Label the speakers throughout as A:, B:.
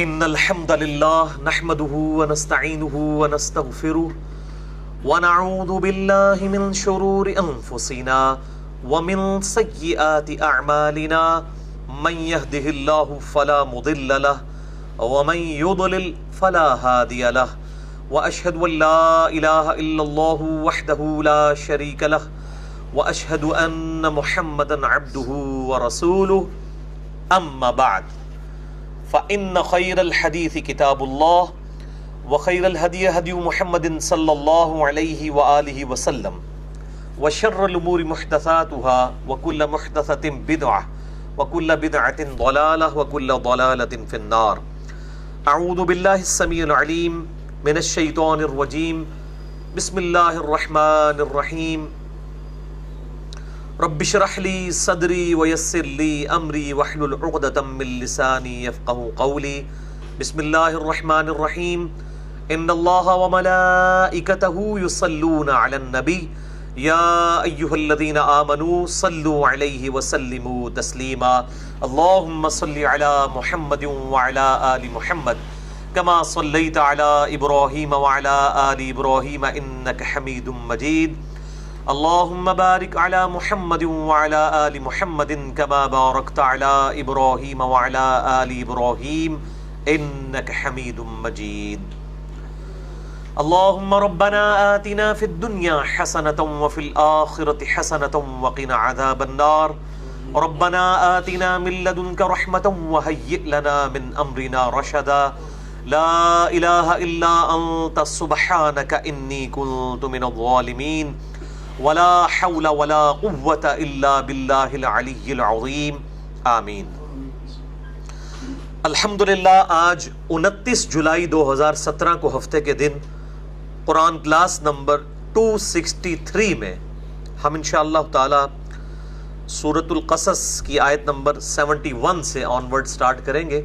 A: ان الحمد للہ نحمده ونستعینه ونستغفره ونعوذ باللہ من شرور انفسنا ومن سیئات اعمالنا من يهده اللہ فلا مضل له ومن يضلل فلا هادی له واشهد ان لا الہ الا اللہ وحدہ لا شریک له واشهد ان محمدا عبدہ ورسولہ اما بعد فإن خير الحديث كتاب الله وخير الهدي هدي محمد صلى الله عليه وآله وسلم وشر الأمور محدثاتها وكل محدثة بدعة وكل بدعة ضلالة وكل ضلالة في النار. أعوذ بالله السميع العليم من الشيطان الرجيم. بسم الله الرحمن الرحيم. رب اشرح لي صدري ويسر لي امري واحلل عقدة من لساني يفقهوا قولي. بسم الله الرحمن الرحيم. ان الله وملائكته يصلون على النبي يا ايها الذين امنوا صلوا عليه وسلموا تسليما. اللهم صل على محمد وعلى ال محمد كما صليت على ابراهيم وعلى ال ابراهيم انك حميد مجيد. اللهم بارك على محمد وعلى آل محمد كما باركت على إبراهيم وعلى آل إبراهيم إنك حميد مجيد. اللهم ربنا آتنا في الدنيا حسنة وفي الآخرة حسنة وقنا عذاب النار. ربنا آتنا من لدنك رحمة وهيئ لنا من أمرنا رشدا. لا إله إلا أنت سبحانك إني كنت من الظالمين. ولا حول ولا قوة الا باللہ العلی العظیم. آمین. الحمدللہ آج 29 جولائی 2017 کو ہفتے کے دن قرآن کلاس نمبر 263 میں ہم انشاءاللہ تعالی سورۃ القصص کی آیت نمبر 71 سے آنورڈ سٹارٹ کریں گے،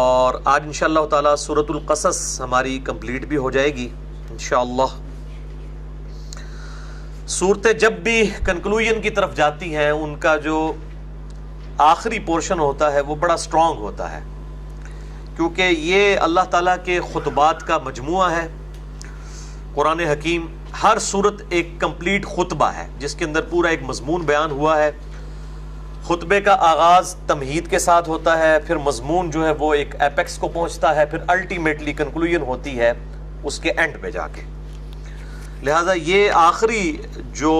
A: اور آج انشاءاللہ تعالی سورۃ القصص ہماری کمپلیٹ بھی ہو جائے گی انشاءاللہ. صورتیں جب بھی کنکلوژن کی طرف جاتی ہیں ان کا جو آخری پورشن ہوتا ہے وہ بڑا سٹرونگ ہوتا ہے، کیونکہ یہ اللہ تعالیٰ کے خطبات کا مجموعہ ہے. قرآن حکیم ہر صورت ایک کمپلیٹ خطبہ ہے جس کے اندر پورا ایک مضمون بیان ہوا ہے. خطبے کا آغاز تمہید کے ساتھ ہوتا ہے، پھر مضمون جو ہے وہ ایک ایپیکس کو پہنچتا ہے، پھر الٹیمیٹلی کنکلوژن ہوتی ہے اس کے اینڈ پہ جا کے. لہٰذا یہ آخری جو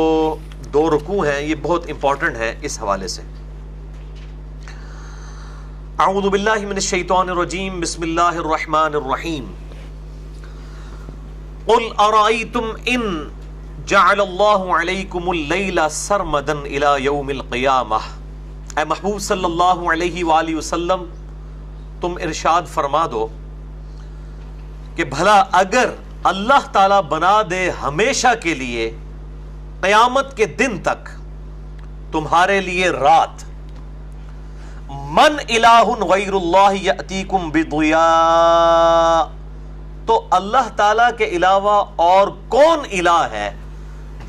A: 2 رکوع ہیں یہ بہت امپورٹنٹ ہیں اس حوالے سے. اعوذ باللہ من الشیطان الرجیم. بسم اللہ الرحمن الرحیم. قل ارأیتم ان جعل اللہ علیکم اللیل سرمدا الى یوم القیامہ. اے محبوب صلی اللہ علیہ وآلہ وسلم تم ارشاد فرما دو کہ بھلا اگر اللہ تعالیٰ بنا دے ہمیشہ کے لیے قیامت کے دن تک تمہارے لیے رات، من الہ غیر اللہ یأتیکم بضیاء، تو اللہ تعالیٰ کے علاوہ اور کون الہ ہے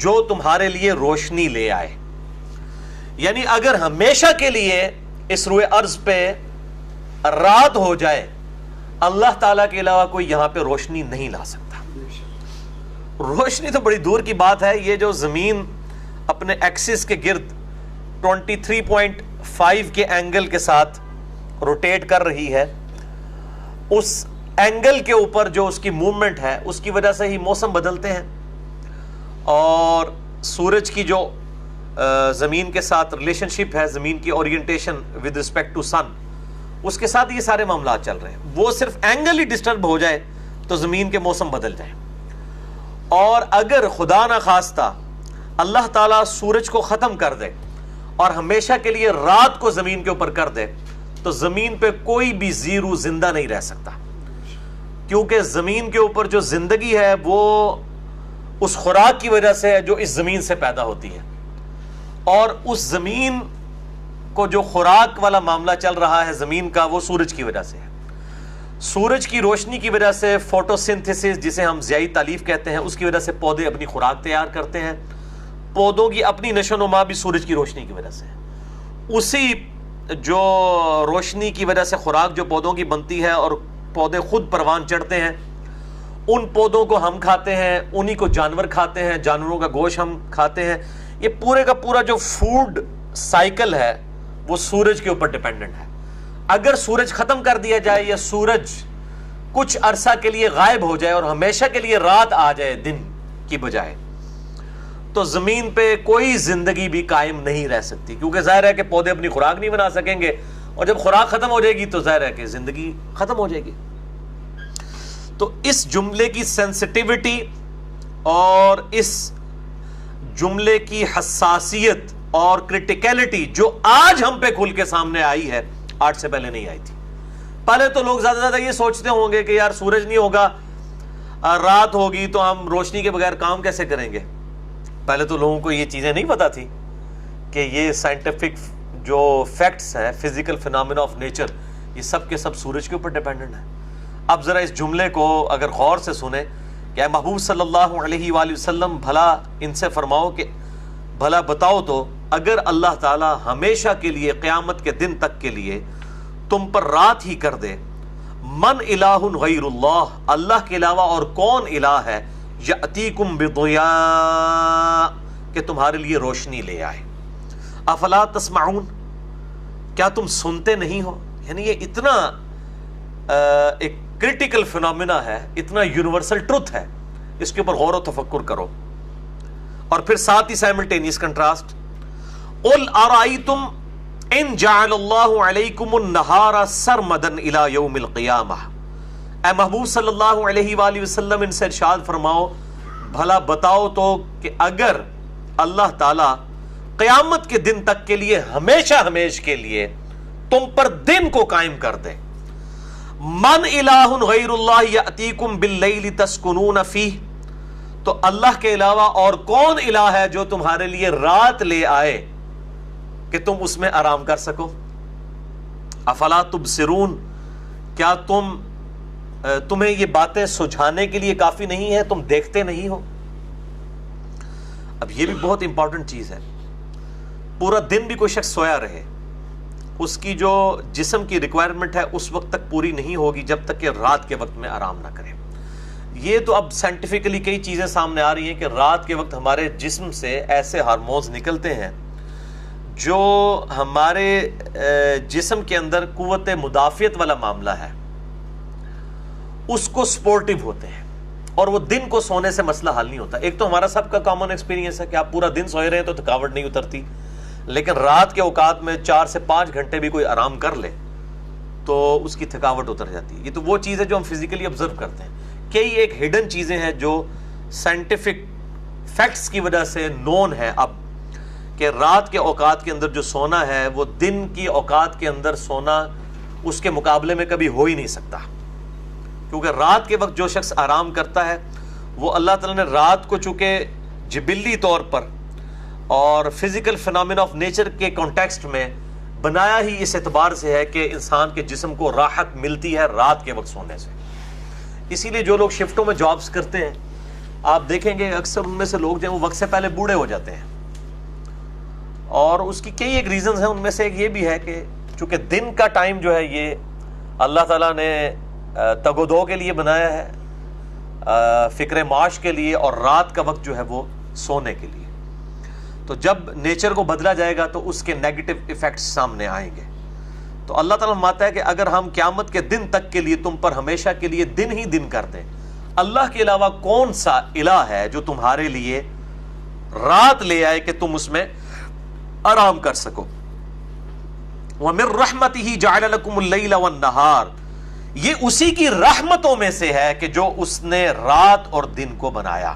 A: جو تمہارے لیے روشنی لے آئے. یعنی اگر ہمیشہ کے لیے اس روئے ارض پہ رات ہو جائے اللہ تعالیٰ کے علاوہ کوئی یہاں پہ روشنی نہیں لا سکتا. روشنی تو بڑی دور کی بات ہے. یہ جو زمین اپنے ایکسس کے گرد 23.5 کے اینگل کے ساتھ روٹیٹ کر رہی ہے، اس اینگل کے اوپر جو اس کی موومنٹ ہے اس کی وجہ سے ہی موسم بدلتے ہیں، اور سورج کی جو زمین کے ساتھ ریلیشن شپ ہے، زمین کی اورینٹیشن ود رسپیکٹ ٹو سن، اس کے ساتھ یہ سارے معاملات چل رہے ہیں. وہ صرف اینگل ہی ڈسٹرب ہو جائے تو زمین کے موسم بدل جائیں. اور اگر خدا نہ خواستہ اللہ تعالیٰ سورج کو ختم کر دے اور ہمیشہ کے لیے رات کو زمین کے اوپر کر دے تو زمین پہ کوئی بھی زیرو زندہ نہیں رہ سکتا، کیونکہ زمین کے اوپر جو زندگی ہے وہ اس خوراک کی وجہ سے ہے جو اس زمین سے پیدا ہوتی ہے، اور اس زمین کو جو خوراک والا معاملہ چل رہا ہے زمین کا وہ سورج کی وجہ سے ہے. سورج کی روشنی کی وجہ سے فوٹو سنتھسس جسے ہم ضیائی تالیف کہتے ہیں، اس کی وجہ سے پودے اپنی خوراک تیار کرتے ہیں. پودوں کی اپنی نشو و نما بھی سورج کی روشنی کی وجہ سے ہے. اسی جو روشنی کی وجہ سے خوراک جو پودوں کی بنتی ہے اور پودے خود پروان چڑھتے ہیں، ان پودوں کو ہم کھاتے ہیں، انہی کو جانور کھاتے ہیں، جانوروں کا گوشت ہم کھاتے ہیں. یہ پورے کا پورا جو فوڈ سائیکل ہے وہ سورج کے اوپر ڈیپینڈنٹ ہے. اگر سورج ختم کر دیا جائے یا سورج کچھ عرصہ کے لیے غائب ہو جائے اور ہمیشہ کے لیے رات آ جائے دن کی بجائے، تو زمین پہ کوئی زندگی بھی قائم نہیں رہ سکتی، کیونکہ ظاہر ہے کہ پودے اپنی خوراک نہیں بنا سکیں گے، اور جب خوراک ختم ہو جائے گی تو ظاہر ہے کہ زندگی ختم ہو جائے گی. تو اس جملے کی سینسٹیوٹی اور اس جملے کی حساسیت اور کرٹیکلٹی جو آج ہم پہ کھل کے سامنے آئی ہے، آج سے پہلے نہیں آئی تھی. پہلے تو لوگ زیادہ زیادہ یہ سوچتے ہوں گے کہ یار سورج نہیں ہوگا، رات ہوگی تو ہم روشنی کے بغیر کام کیسے کریں گے. پہلے تو لوگوں کو یہ چیزیں نہیں پتا تھی کہ یہ سائنٹیفک جو فیکٹس ہیں، فزیکل فینامنا آف نیچر، یہ سب کے سب سورج کے اوپر ڈیپینڈنٹ ہیں. اب ذرا اس جملے کو اگر غور سے سنیں کہ اے محبوب صلی اللہ علیہ وآلہ وسلم بھلا ان سے فرماؤ کہ بھلا بتاؤ تو اگر اللہ تعالی ہمیشہ کے لیے قیامت کے دن تک کے لیے تم پر رات ہی کر دے، من الہ غیر اللہ، اللہ کے علاوہ اور کون الہ ہے، یأتیکم بضیاء، کہ تمہارے لیے روشنی لے آئے. افلا تسمعون، کیا تم سنتے نہیں ہو. یعنی یہ اتنا ایک کرٹیکل فینومینا ہے، اتنا یونیورسل ٹروتھ ہے، اس کے اوپر غور و تفکر کرو. اور پھر ساتھ ہی سائملٹینیس کنٹراسٹ، قل ارائیتم ان جعل اللہ علیکم النہار سرمدا الی یوم القیامہ. اے محبوب صلی اللہ علیہ وآلہ وسلم ان سے ارشاد فرماؤ بھلا بتاؤ تو کہ اگر اللہ تعالی قیامت کے دن تک کے لیے ہمیشہ ہمیش کے لیے تم پر دن کو قائم کر دے، من الہ غیر اللہ یأتیکم باللیل تسکنون فیہ، تو اللہ کے علاوہ اور کون الہ ہے جو تمہارے لیے رات لے آئے کہ تم اس میں آرام کر سکو. افلا تبصرون، کیا تمہیں یہ باتیں سجھانے کے لیے کافی نہیں ہے، تم دیکھتے نہیں ہو. اب یہ بھی بہت امپورٹنٹ چیز ہے. پورا دن بھی کوئی شخص سویا رہے، اس کی جو جسم کی ریکوائرمنٹ ہے اس وقت تک پوری نہیں ہوگی جب تک کہ رات کے وقت میں آرام نہ کرے. یہ تو اب سائنٹیفکلی کئی چیزیں سامنے آ رہی ہیں کہ رات کے وقت ہمارے جسم سے ایسے ہارمونز نکلتے ہیں جو ہمارے جسم کے اندر قوت مدافعت والا معاملہ ہے اس کو سپورٹیو ہوتے ہیں، اور وہ دن کو سونے سے مسئلہ حل نہیں ہوتا. ایک تو ہمارا سب کا کامن ایکسپیرینس ہے کہ آپ پورا دن سوئے رہے ہیں تو تھکاوٹ نہیں اترتی، لیکن رات کے اوقات میں 4 سے 5 گھنٹے بھی کوئی آرام کر لے تو اس کی تھکاوٹ اتر جاتی ہے. یہ تو وہ چیز ہے جو ہم فزیکلی آبزرو کرتے ہیں. کئی ایک ہڈن چیزیں ہیں جو سائنٹیفک فیکٹس کی وجہ سے نون ہے اب، کہ رات کے اوقات کے اندر جو سونا ہے وہ دن کی اوقات کے اندر سونا اس کے مقابلے میں کبھی ہو ہی نہیں سکتا. کیونکہ رات کے وقت جو شخص آرام کرتا ہے وہ اللہ تعالیٰ نے رات کو چونکہ جبلی طور پر اور فزیکل فینامنا آف نیچر کے کانٹیکسٹ میں بنایا ہی اس اعتبار سے ہے کہ انسان کے جسم کو راحت ملتی ہے رات کے وقت سونے سے. اسی لیے جو لوگ شفٹوں میں جابز کرتے ہیں آپ دیکھیں گے اکثر ان میں سے لوگ جو ہیں وہ وقت سے پہلے بوڑھے ہو جاتے ہیں، اور اس کی کئی ایک ریزنز ہیں. ان میں سے ایک یہ بھی ہے کہ چونکہ دن کا ٹائم جو ہے یہ اللہ تعالیٰ نے تگ و دو کے لیے بنایا ہے، فکر معاش کے لیے، اور رات کا وقت جو ہے وہ سونے کے لیے. تو جب نیچر کو بدلا جائے گا تو اس کے نیگیٹو ایفیکٹس سامنے آئیں گے. تو اللہ تعالیٰ فرماتا ہے کہ اگر ہم قیامت کے دن تک کے لیے تم پر ہمیشہ کے لیے دن ہی دن کر دیں، اللہ کے علاوہ کون سا الہ ہے جو تمہارے لیے رات لے آئے کہ تم اس میں آرام کر سکو. وَمِن رَحْمَتِهِ جَعَلَ لَكُمُ اللَّيْلَ وَالنَّهَارَ، یہ اسی کی رحمتوں میں سے ہے کہ جو اس نے رات اور دن کو بنایا.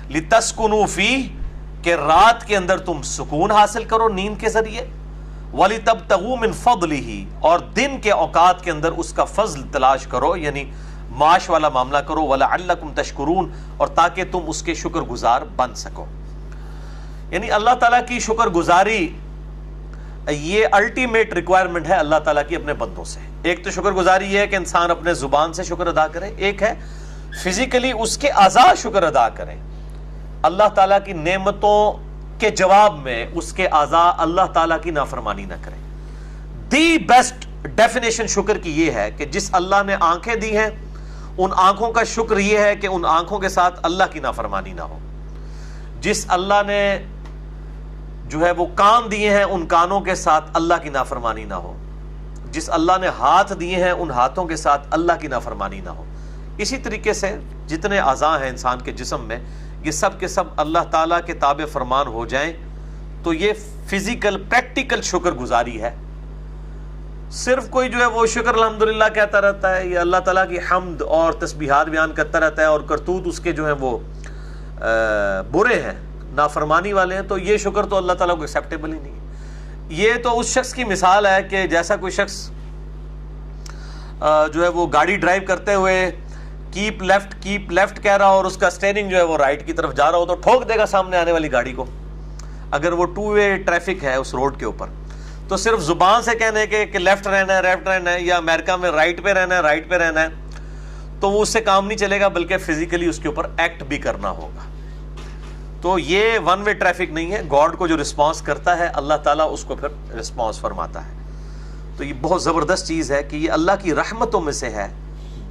A: لِتَسْكُنُوا فِيهِ، کہ رات کے اندر تم سکون حاصل کرو نیند کے ذریعے، وَلِتَبْتَغُوا مِن فَضْلِهِ، اور دن کے اوقات کے اندر اس کا فضل تلاش کرو، یعنی معاش والا معاملہ کرو، وَلَعَلَّكُمْ تَشْكُرُونَ، اور تاکہ تم اس کے شکر گزار بن سکو. یعنی اللہ تعالیٰ کی شکر گزاری یہ الٹیمیٹ ریکوائرمنٹ ہے اللہ تعالیٰ کی اپنے بندوں سے. ایک تو شکر گزاری یہ ہے کہ انسان اپنے زبان سے شکر ادا کرے، ایک ہے فزیکلی اس کے اعضاء شکر ادا کریں. اللہ تعالیٰ کی نعمتوں کے جواب میں اس کے اعضاء اللہ تعالیٰ کی نافرمانی نہ کریں. دی بیسٹ ڈیفینیشن شکر کی یہ ہے کہ جس اللہ نے آنکھیں دی ہیں ان آنکھوں کا شکر یہ ہے کہ ان آنکھوں کے ساتھ اللہ کی نافرمانی نہ ہو. جس اللہ نے جو ہے وہ کان دیے ہیں ان کانوں کے ساتھ اللہ کی نافرمانی نہ ہو. جس اللہ نے ہاتھ دیے ہیں ان ہاتھوں کے ساتھ اللہ کی نافرمانی نہ ہو. اسی طریقے سے جتنے اعضاء ہیں انسان کے جسم میں یہ سب کے سب اللہ تعالیٰ کے تابع فرمان ہو جائیں تو یہ فزیکل پریکٹیکل شکر گزاری ہے. صرف کوئی جو ہے وہ شکر الحمدللہ کہتا رہتا ہے یا اللہ تعالیٰ کی حمد اور تسبیحات بیان کرتا رہتا ہے اور کرتوت اس کے جو ہیں وہ برے ہیں، نافرمانی والے ہیں، تو یہ شکر تو اللہ تعالیٰ کو ایکسیپٹیبل ہی نہیں ہے. یہ تو اس شخص کی مثال ہے کہ جیسا کوئی شخص جو ہے وہ گاڑی ڈرائیو کرتے ہوئے کیپ لیفٹ کہہ رہا ہو اور اس کا اسٹیئرنگ جو ہے وہ رائٹ کی طرف جا رہا ہو تو ٹھوک دے گا سامنے آنے والی گاڑی کو. اگر وہ 2 وے ٹریفک ہے اس روڈ کے اوپر تو صرف زبان سے کہنے کے کہ لیفٹ رہنا ہے یا امریکہ میں رائٹ پہ رہنا ہے تو وہ اس سے کام نہیں چلے گا، بلکہ فزیکلی اس کے اوپر ایکٹ بھی کرنا ہوگا. تو یہ 1 وے ٹریفک نہیں ہے. گاڈ کو جو رسپانس کرتا ہے اللہ تعالیٰ اس کو پھر رسپانس فرماتا ہے. تو یہ بہت زبردست چیز ہے کہ یہ اللہ کی رحمتوں میں سے ہے،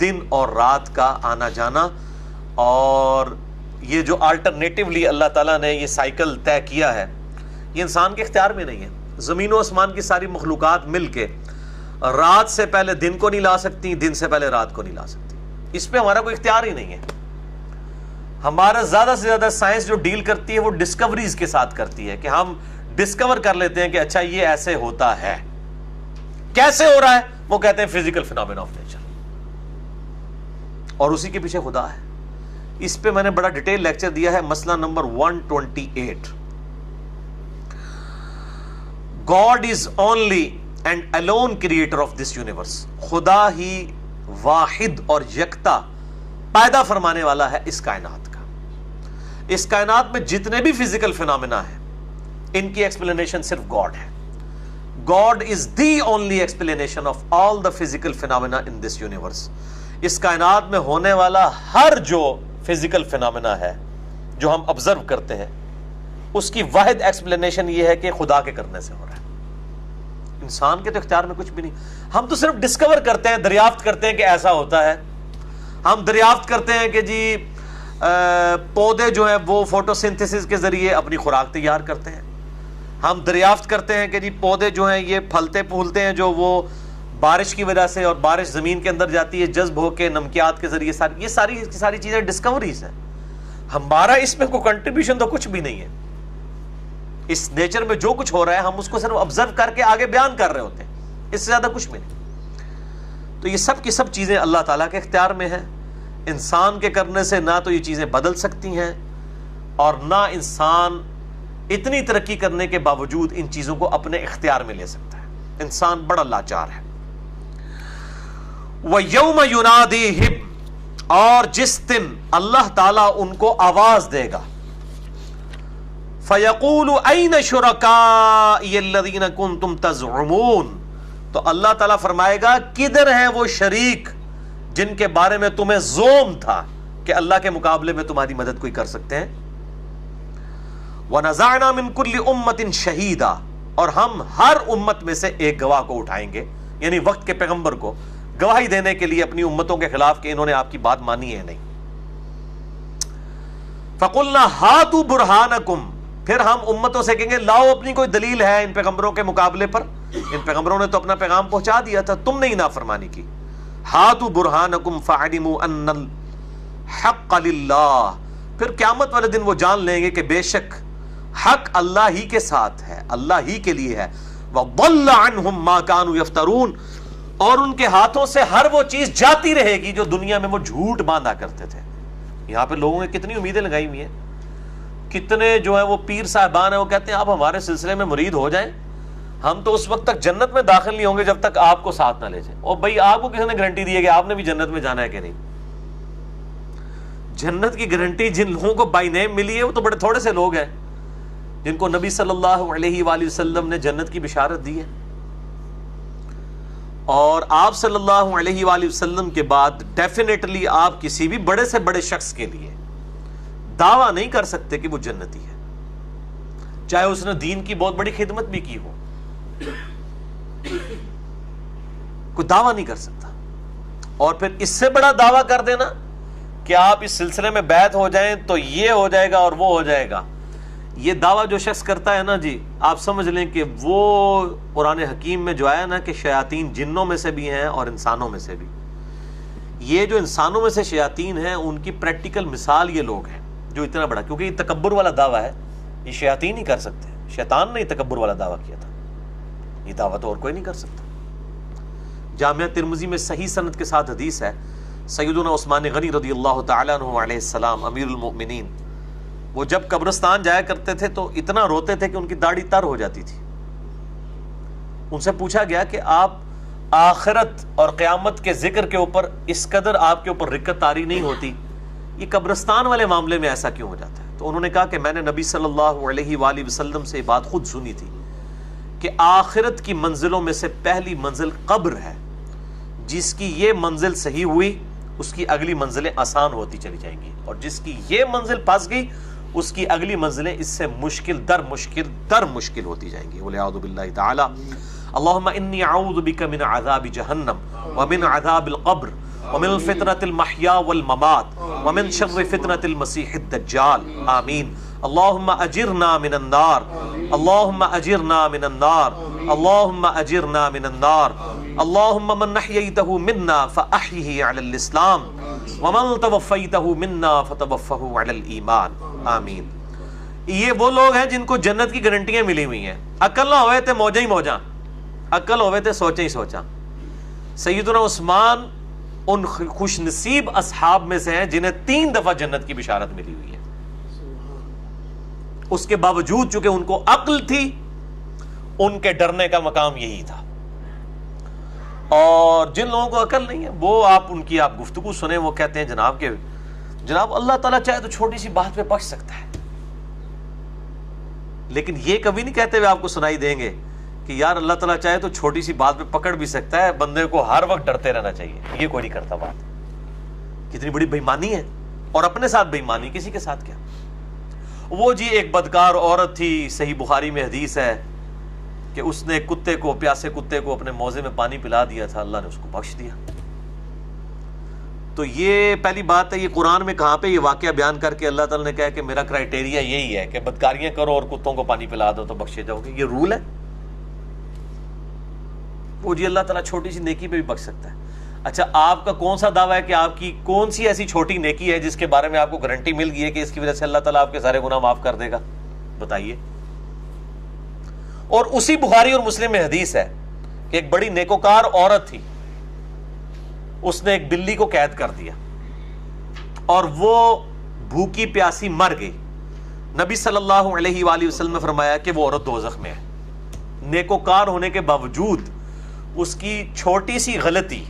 A: دن اور رات کا آنا جانا. اور یہ جو آلٹرنیٹیولی اللہ تعالیٰ نے یہ سائیکل طے کیا ہے یہ انسان کے اختیار میں نہیں ہے. زمین و آسمان کی ساری مخلوقات مل کے رات سے پہلے دن کو نہیں لا سکتی، دن سے پہلے رات کو نہیں لا سکتی. اس پہ ہمارا کوئی اختیار ہی نہیں ہے. ہمارا زیادہ سے زیادہ سائنس جو ڈیل کرتی ہے وہ ڈسکوریز کے ساتھ کرتی ہے کہ ہم ڈسکور کر لیتے ہیں کہ اچھا یہ ایسے ہوتا ہے. کیسے ہو رہا ہے؟ وہ کہتے ہیں فزیکل فینومینا آف نیچر، اور اسی کے پیچھے خدا ہے. اس پہ میں نے بڑا ڈیٹیل لیکچر دیا ہے، مسئلہ number 128. God is only and alone creator of this universe. خدا ہی واحد اور یکتا پیدا فرمانے والا ہے اس کائنات کا. اس کائنات میں جتنے بھی فزیکل فینومینا ہیں ان کی ایکسپلینیشن صرف گاڈ ہے. God is the only explanation of all the physical phenomena in this universe. اس کائنات میں ہونے والا ہر جو فزیکل فینومینا ہے جو ہم آبزرو کرتے ہیں اس کی واحد ایکسپلینیشن یہ ہے کہ خدا کے کرنے سے ہو رہا ہے. انسان کے تو اختیار میں کچھ بھی نہیں. ہم تو صرف ڈسکور کرتے ہیں، دریافت کرتے ہیں کہ ایسا ہوتا ہے. ہم دریافت کرتے ہیں کہ جی پودے جو ہیں وہ فوٹو سنتھسس کے ذریعے اپنی خوراک تیار کرتے ہیں. ہم دریافت کرتے ہیں کہ جی پودے جو ہیں یہ پھلتے پھولتے ہیں جو وہ بارش کی وجہ سے، اور بارش زمین کے اندر جاتی ہے جذب ہو کے نمکیات کے ذریعے. یہ ساری چیزیں ڈسکوریز ہیں. ہمارا اس میں کوئی کنٹریبیوشن تو کچھ بھی نہیں ہے. اس نیچر میں جو کچھ ہو رہا ہے ہم اس کو صرف آبزرو کر کے آگے بیان کر رہے ہوتے ہیں، اس سے زیادہ کچھ بھی نہیں. تو یہ سب کی سب چیزیں اللہ تعالیٰ کے اختیار میں ہیں. انسان کے کرنے سے نہ تو یہ چیزیں بدل سکتی ہیں اور نہ انسان اتنی ترقی کرنے کے باوجود ان چیزوں کو اپنے اختیار میں لے سکتا ہے. انسان بڑا لاچار ہے. وَيَوْمَ يُنَادِيهِمْ، اور جس دن اللہ تعالیٰ ان کو آواز دے گا، فَيَقُولُ أَيْنَ شُرَكَائِيَ الَّذِينَ كُنْتُمْ تَزْعُمُونَ، تو اللہ تعالیٰ فرمائے گا کدھر ہیں وہ شریک جن کے بارے میں تمہیں زوم تھا کہ اللہ کے مقابلے میں تمہاری مدد کوئی کر سکتے ہیں. وَنَزَعْنَا مِن كُلِّ أُمَّةٍ شَهِيدًا، اور ہم ہر امت میں سے ایک گواہ کو اٹھائیں گے، یعنی وقت کے پیغمبر کو گواہی دینے کے لیے اپنی امتوں کے خلاف کہ انہوں نے آپ کی بات مانی ہے نہیں. فَقُلْنَا هَاتُوا بُرْهَانَكُمْ، پھر ہم امتوں سے کہیں گے لاؤ اپنی کوئی دلیل ہے ان پیغمبروں کے مقابلے پر. ان پیغمبروں نے تو اپنا پیغام پہنچا دیا تھا، تم نے ہی نافرمانی کی. ہاتوا برہانکم فعلموا ان الحق للہ، پھر قیامت والے دن وہ جان لیں گے کہ بے شک حق اللہ ہی کے ساتھ ہے، اللہ ہی کے لیے ہے. وضل عنہم ما كانوا یفترون، اور ان کے ہاتھوں سے ہر وہ چیز جاتی رہے گی جو دنیا میں وہ جھوٹ باندھا کرتے تھے. یہاں پہ لوگوں نے کتنی امیدیں لگائی ہوئی ہیں. کتنے جو ہیں وہ پیر صاحبان ہیں وہ کہتے ہیں آپ ہمارے سلسلے میں مرید ہو جائیں، ہم تو اس وقت تک جنت میں داخل نہیں ہوں گے جب تک آپ کو ساتھ نہ لے جائیں. اور بھائی آپ کو کسی نے گارنٹی دی ہے کہ آپ نے بھی جنت میں جانا ہے کہ نہیں؟ جنت کی گارنٹی جن لوگوں کو بائی نیم ملی ہے وہ تو بڑے تھوڑے سے لوگ ہیں جن کو نبی صلی اللہ علیہ وآلہ وسلم نے جنت کی بشارت دی ہے. اور آپ صلی اللہ علیہ وآلہ وسلم کے بعد ڈیفینیٹلی آپ کسی بھی بڑے سے بڑے شخص کے لیے دعویٰ نہیں کر سکتے کہ وہ جنتی ہے، چاہے اس نے دین کی بہت بڑی خدمت بھی کی ہو. کوئی دعویٰ نہیں کر سکتا. اور پھر اس سے بڑا دعویٰ کر دینا کہ آپ اس سلسلے میں بیعت ہو جائیں تو یہ ہو جائے گا اور وہ ہو جائے گا, یہ دعویٰ جو شخص کرتا ہے نا جی, آپ سمجھ لیں کہ وہ قرآن حکیم میں جو آیا نا کہ شیاطین جنوں میں سے بھی ہیں اور انسانوں میں سے بھی, یہ جو انسانوں میں سے شیاطین ہیں ان کی پریکٹیکل مثال یہ لوگ ہیں جو اتنا بڑا, کیونکہ یہ تکبر والا دعویٰ ہے, یہ شیاطین ہی کر سکتے ہیں, شیطان نے تکبر والا دعویٰ کیا تھا, یہ دعویٰ تو اور کوئی نہیں کر سکتا. جامعہ ترمذی میں صحیح سند کے ساتھ حدیث ہے, سیدنا عثمان غنی رضی اللہ تعالیٰ عنہ علیہ السلام امیر المؤمنین, وہ جب قبرستان جایا کرتے تھے تو اتنا روتے تھے کہ ان کی داڑھی تر ہو جاتی تھی. ان سے پوچھا گیا کہ آپ آخرت اور قیامت کے ذکر کے اوپر اس قدر آپ کے اوپر رقت طاری نہیں ہوتی, یہ قبرستان والے معاملے میں ایسا کیوں ہو جاتا ہے؟ تو انہوں نے کہا کہ میں نے نبی صلی اللہ علیہ وآلہ وسلم سے یہ بات خود سنی تھی کہ آخرت کی منزلوں میں سے پہلی منزل قبر ہے, جس کی یہ منزل صحیح ہوئی اس کی اگلی منزلیں آسان ہوتی چلی جائیں گی, اور جس کی یہ منزل پھنس گئی اس کی اگلی منزلیں اس سے مشکل در مشکل ہوتی جائیں گی. وَلِعَوْذُ بِاللَّهِ تَعَالَى اللہم انی اعوذ بک من عذاب جہنم ومن عذاب القبر ومن فتنة المحیا والممات ومن شر فتنة المسیح الدجال آمین. اللہم اجرنا من النار, اللہم اجرنا من النار, اللہم اجرنا من النار. اللہم من احییتہ منا فاحیہ علی الاسلام ومن توفیتہ منا فتوفہ علی الایمان آمین. یہ وہ لوگ ہیں جن کو جنت کی گارنٹیاں ملی ہوئی ہیں, عقل نہ ہوئے تھے موجہ ہی موجہ, عقل ہوئے تھے سوچا ہی سوچا. سیدنا عثمان ان خوش نصیب اصحاب میں سے ہیں جنہیں 3 دفعہ جنت کی بشارت ملی ہوئی ہے. اس کے باوجود چونکہ ان کو عقل تھی, ان کے ڈرنے کا مقام یہی تھا. اور جن لوگوں کو عقل نہیں ہے وہ آپ ان کی آپ گفتگو سنیں, وہ کہتے ہیں جناب اللہ تعالیٰ چاہے تو چھوٹی سی بات پہ بخش سکتا ہے, لیکن یہ کبھی نہیں کہتے ہوئے آپ کو سنائی دیں گے کہ یار اللہ تعالیٰ چاہے تو چھوٹی سی بات پہ پکڑ بھی سکتا ہے, بندے کو ہر وقت ڈرتے رہنا چاہیے. یہ کوئی نہیں کرتا بات. کتنی بڑی بے ایمانی ہے, اور اپنے ساتھ بے ایمانی, کسی کے ساتھ کیا. وہ جی ایک بدکار عورت تھی, صحیح بخاری میں حدیث ہے کہ اس نے پیاسے کتے کو اپنے موزے میں پانی پلا دیا تھا, اللہ نے اس کو بخش دیا. تو یہ پہلی بات ہے, یہ قرآن میں کہاں پہ یہ واقعہ بیان کر کے اللہ تعالیٰ نے کہا کہ میرا کرائیٹیریا یہی ہے کہ بدکاریاں کرو اور کتوں کو پانی پلا دو تو بخشے جاؤ گے, یہ رول ہے؟ وہ جی اللہ تعالیٰ چھوٹی سی نیکی پہ بھی بخش سکتا ہے. اچھا آپ کا کون سا دعویٰ ہے کہ آپ کی کون سی ایسی چھوٹی نیکی ہے جس کے بارے میں آپ کو گارنٹی مل گئی ہے کہ اس کی وجہ سے اللہ تعالیٰ آپ کے سارے گناہ معاف کر دے گا؟ بتائیے. اور اسی بخاری اور مسلم میں حدیث ہے کہ ایک بڑی نیکوکار عورت تھی, اس نے ایک بلی کو قید کر دیا اور وہ بھوکی پیاسی مر گئی. نبی صلی اللہ علیہ وآلہ وسلم نے فرمایا کہ وہ عورت دوزخ میں ہے. نیکوکار ہونے کے باوجود اس کی چھوٹی سی غلطی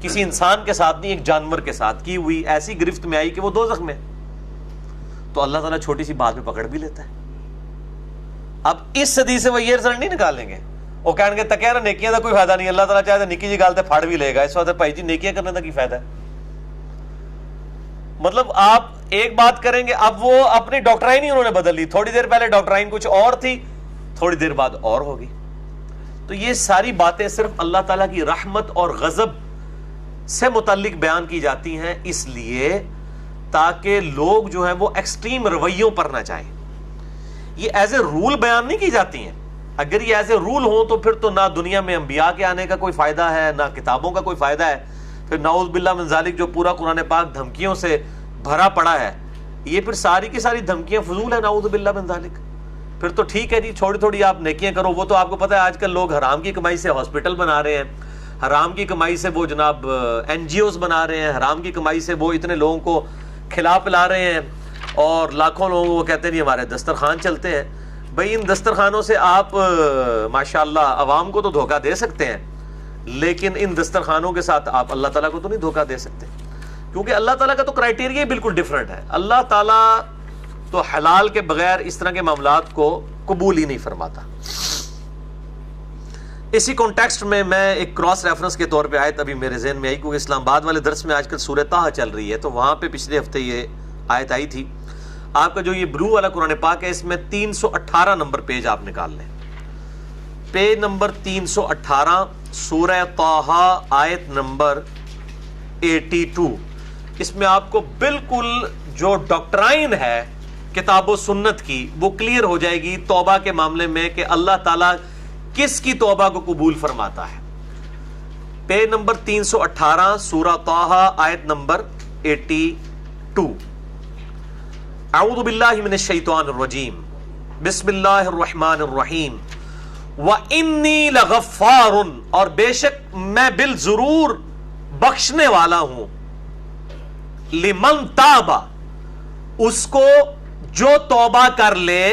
A: کسی انسان کے ساتھ نہیں, ایک جانور کے ساتھ کی ہوئی, ایسی گرفت میں آئی کہ وہ دوزخ میں. تو اللہ تعالیٰ چھوٹی سی بات پہ پکڑ بھی لیتا ہے. اب اس حدیث سے وہ یہ رزلٹ نہیں نکالیں گے, وہ کہیں گے تکیا نا نیکیاں کا کوئی فائدہ نہیں, اللہ تعالیٰ چاہے تو نکی جی گالتے پھاڑ بھی لے گا. اس وقت بھائی جی نیکیاں کرنے کا کی فائدہ ہے؟ مطلب آپ ایک بات کریں گے, اب وہ اپنی ڈاکٹرائن ہی انہوں نے بدل لی. تھوڑی دیر پہلے ڈاکٹرائن کچھ اور تھی, تھوڑی دیر بعد اور ہوگی. تو یہ ساری باتیں صرف اللہ تعالیٰ کی رحمت اور غضب سے متعلق بیان کی جاتی ہیں, اس لیے تاکہ لوگ جو ہیں وہ ایکسٹریم رویوں پر نہ جائیں. یہ ایز اے رول بیان نہیں کی جاتی ہیں. اگر یہ ایز اے رول ہوں تو پھر تو نہ دنیا میں انبیاء کے آنے کا کوئی فائدہ ہے, نہ کتابوں کا کوئی فائدہ ہے. پھر نعوذ باللہ من ذالک جو پورا قرآن پاک دھمکیوں سے بھرا پڑا ہے, یہ پھر ساری کی ساری دھمکیاں فضول ہے. نعوذ باللہ من ذالک. پھر تو ٹھیک ہے جی, تھوڑی تھوڑی آپ نیکیاں کرو. وہ تو آپ کو پتہ ہے آج کل لوگ حرام کی کمائی سے ہاسپٹل بنا رہے ہیں, حرام کی کمائی سے وہ جناب این جی اوز بنا رہے ہیں, حرام کی کمائی سے وہ اتنے لوگوں کو کھلا پلا رہے ہیں, اور لاکھوں لوگوں کو کہتے ہیں ہمارے دسترخوان چلتے ہیں. بھئی ان دسترخوانوں سے آپ ماشاءاللہ عوام کو تو دھوکہ دے سکتے ہیں, لیکن ان دسترخوانوں کے ساتھ آپ اللہ تعالیٰ کو تو نہیں دھوکہ دے سکتے, کیونکہ اللہ تعالیٰ کا تو کرائیٹیریا ہی بالکل ڈیفرنٹ ہے. اللہ تعالیٰ تو حلال کے بغیر اس طرح کے معاملات کو قبول ہی نہیں فرماتا. اسی کانٹیکسٹ میں ایک کراس ریفرنس کے طور پہ آیت ابھی میرے ذہن میں آئی, کیونکہ اسلام آباد والے درس میں آج کل سورہ طٰہٰ چل رہی ہے, تو وہاں پہ پچھلے ہفتے یہ آیت آئی تھی. آپ کا جو یہ بلو والا قرآن پاک ہے, اس میں 318 نمبر پیج آپ نکال لیں. پیج نمبر 318 سورہ طٰہٰ آیت نمبر 82. اس میں آپ کو بالکل جو ڈاکٹرائن ہے کتاب و سنت کی وہ کلیئر ہو جائے گی توبہ کے معاملے میں کہ اللہ تعالیٰ کس کی توبہ کو قبول فرماتا ہے. پیج نمبر 318 سورہ طٰہٰ آیت نمبر 82. اعوذ باللہ من الشیطان الرجیم بسم اللہ الرحمن الرحیم. وَإِنِّي لَغَفَّارٌ اور بے شک میں بالضرور بخشنے والا ہوں لمن تاب اس کو جو توبہ کر لے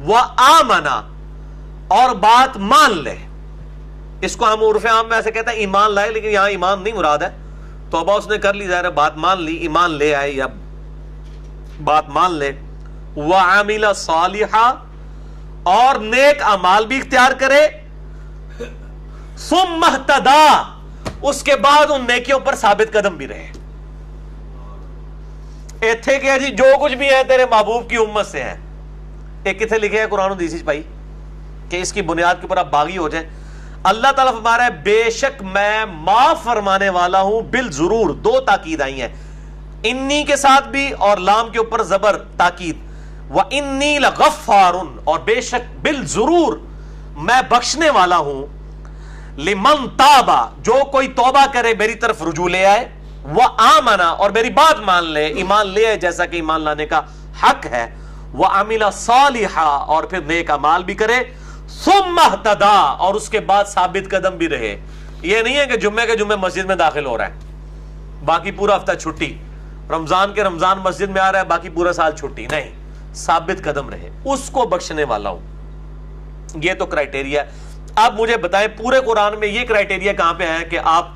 A: وآمن اور بات مان لے. اس کو ہم عرف عام میں ایسے کہتے ہیں ایمان لائے, لیکن یہاں ایمان نہیں مراد ہے. توبہ اس نے کر لی, ظاہر ہے بات مان لی, ایمان لے آئے یا بات مان لے. وعمل صالحا اور نیک اعمال بھی اختیار کرے. ثم اہتدی اس کے بعد ان نیکیوں پر ثابت قدم بھی رہے. ایتھے کہ جی جو کچھ بھی ہے تیرے محبوب کی امت سے ہے. ایک کتنے لکھے ہے قرآن و حدیث بھائی کہ اس کی بنیاد کے اوپر آپ باغی ہو جائیں. اللہ تعالیٰ فرما رہا ہے بے شک میں معاف فرمانے والا ہوں بالضرور. دو تاکید آئی ہیں, انی کے ساتھ بھی اور لام کے اوپر زبر تاکید. وَإِنِّي لَغَفَّارٌ اور بے شک بالضرور میں بخشنے والا ہوں لمن تابا جو کوئی توبہ کرے میری طرف رجوع لے آئے. وآمن اور میری بات مان لے, ایمان لے آئے جیسا کہ ایمان لانے کا حق ہے. وعمل صالحا اور پھر نیک اعمال بھی کرے. ثم اہتدی اور اس کے بعد ثابت قدم بھی رہے. یہ نہیں ہے کہ جمعے کے جمعے مسجد میں داخل ہو رہا ہے باقی پورا ہفتہ چھٹی, رمضان کے رمضان مسجد میں آ رہا ہے باقی پورا سال چھٹی. نہیں, ثابت قدم رہے, اس کو بخشنے والا ہوں. یہ تو کرائٹیریا ہے. اب مجھے بتائیں پورے قرآن میں یہ کرائٹیریا کہاں پہ ہے کہ آپ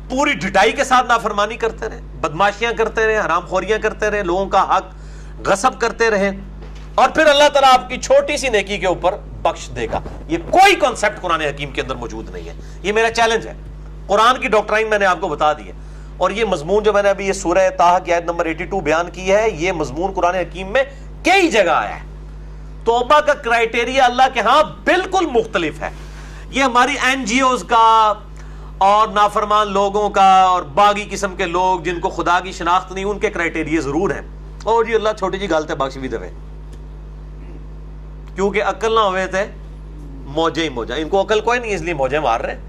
A: پوری ڈٹائی کے ساتھ نافرمانی کرتے رہے, بدماشیاں کرتے رہے, حرام خوریاں کرتے رہے, لوگوں کا حق غصب کرتے رہے, اور پھر اللہ تعالیٰ آپ کی چھوٹی سی نیکی کے اوپر بخش دے گا؟ یہ کوئی کانسیپٹ قرآن حکیم کے اندر موجود نہیں ہے. یہ میرا چیلنج ہے. قرآن کی ڈاکٹرائن میں نے آپ کو بتا دی ہے, اور یہ مضمون جو میں نے ابھی یہ سورہ طٰہٰ کی آیت نمبر 82 بیان کی ہے, یہ مضمون قرآن حکیم میں کئی جگہ آیا ہے. توبہ کا کرائٹیریا اللہ کے ہاں بالکل مختلف ہے. یہ ہماری این جی اوز کا اور نافرمان لوگوں کا اور باغی قسم کے لوگ جن کو خدا کی شناخت نہیں, ان کے کرائٹیریا ضرور ہیں. اور جی اللہ چھوٹی جی غلط ہے بخش بھی دے, کیونکہ عقل نہ ہوئے تھے موجے ہی موجہ. ان کو عقل کوئی نہیں اس لیے موجے مار رہے,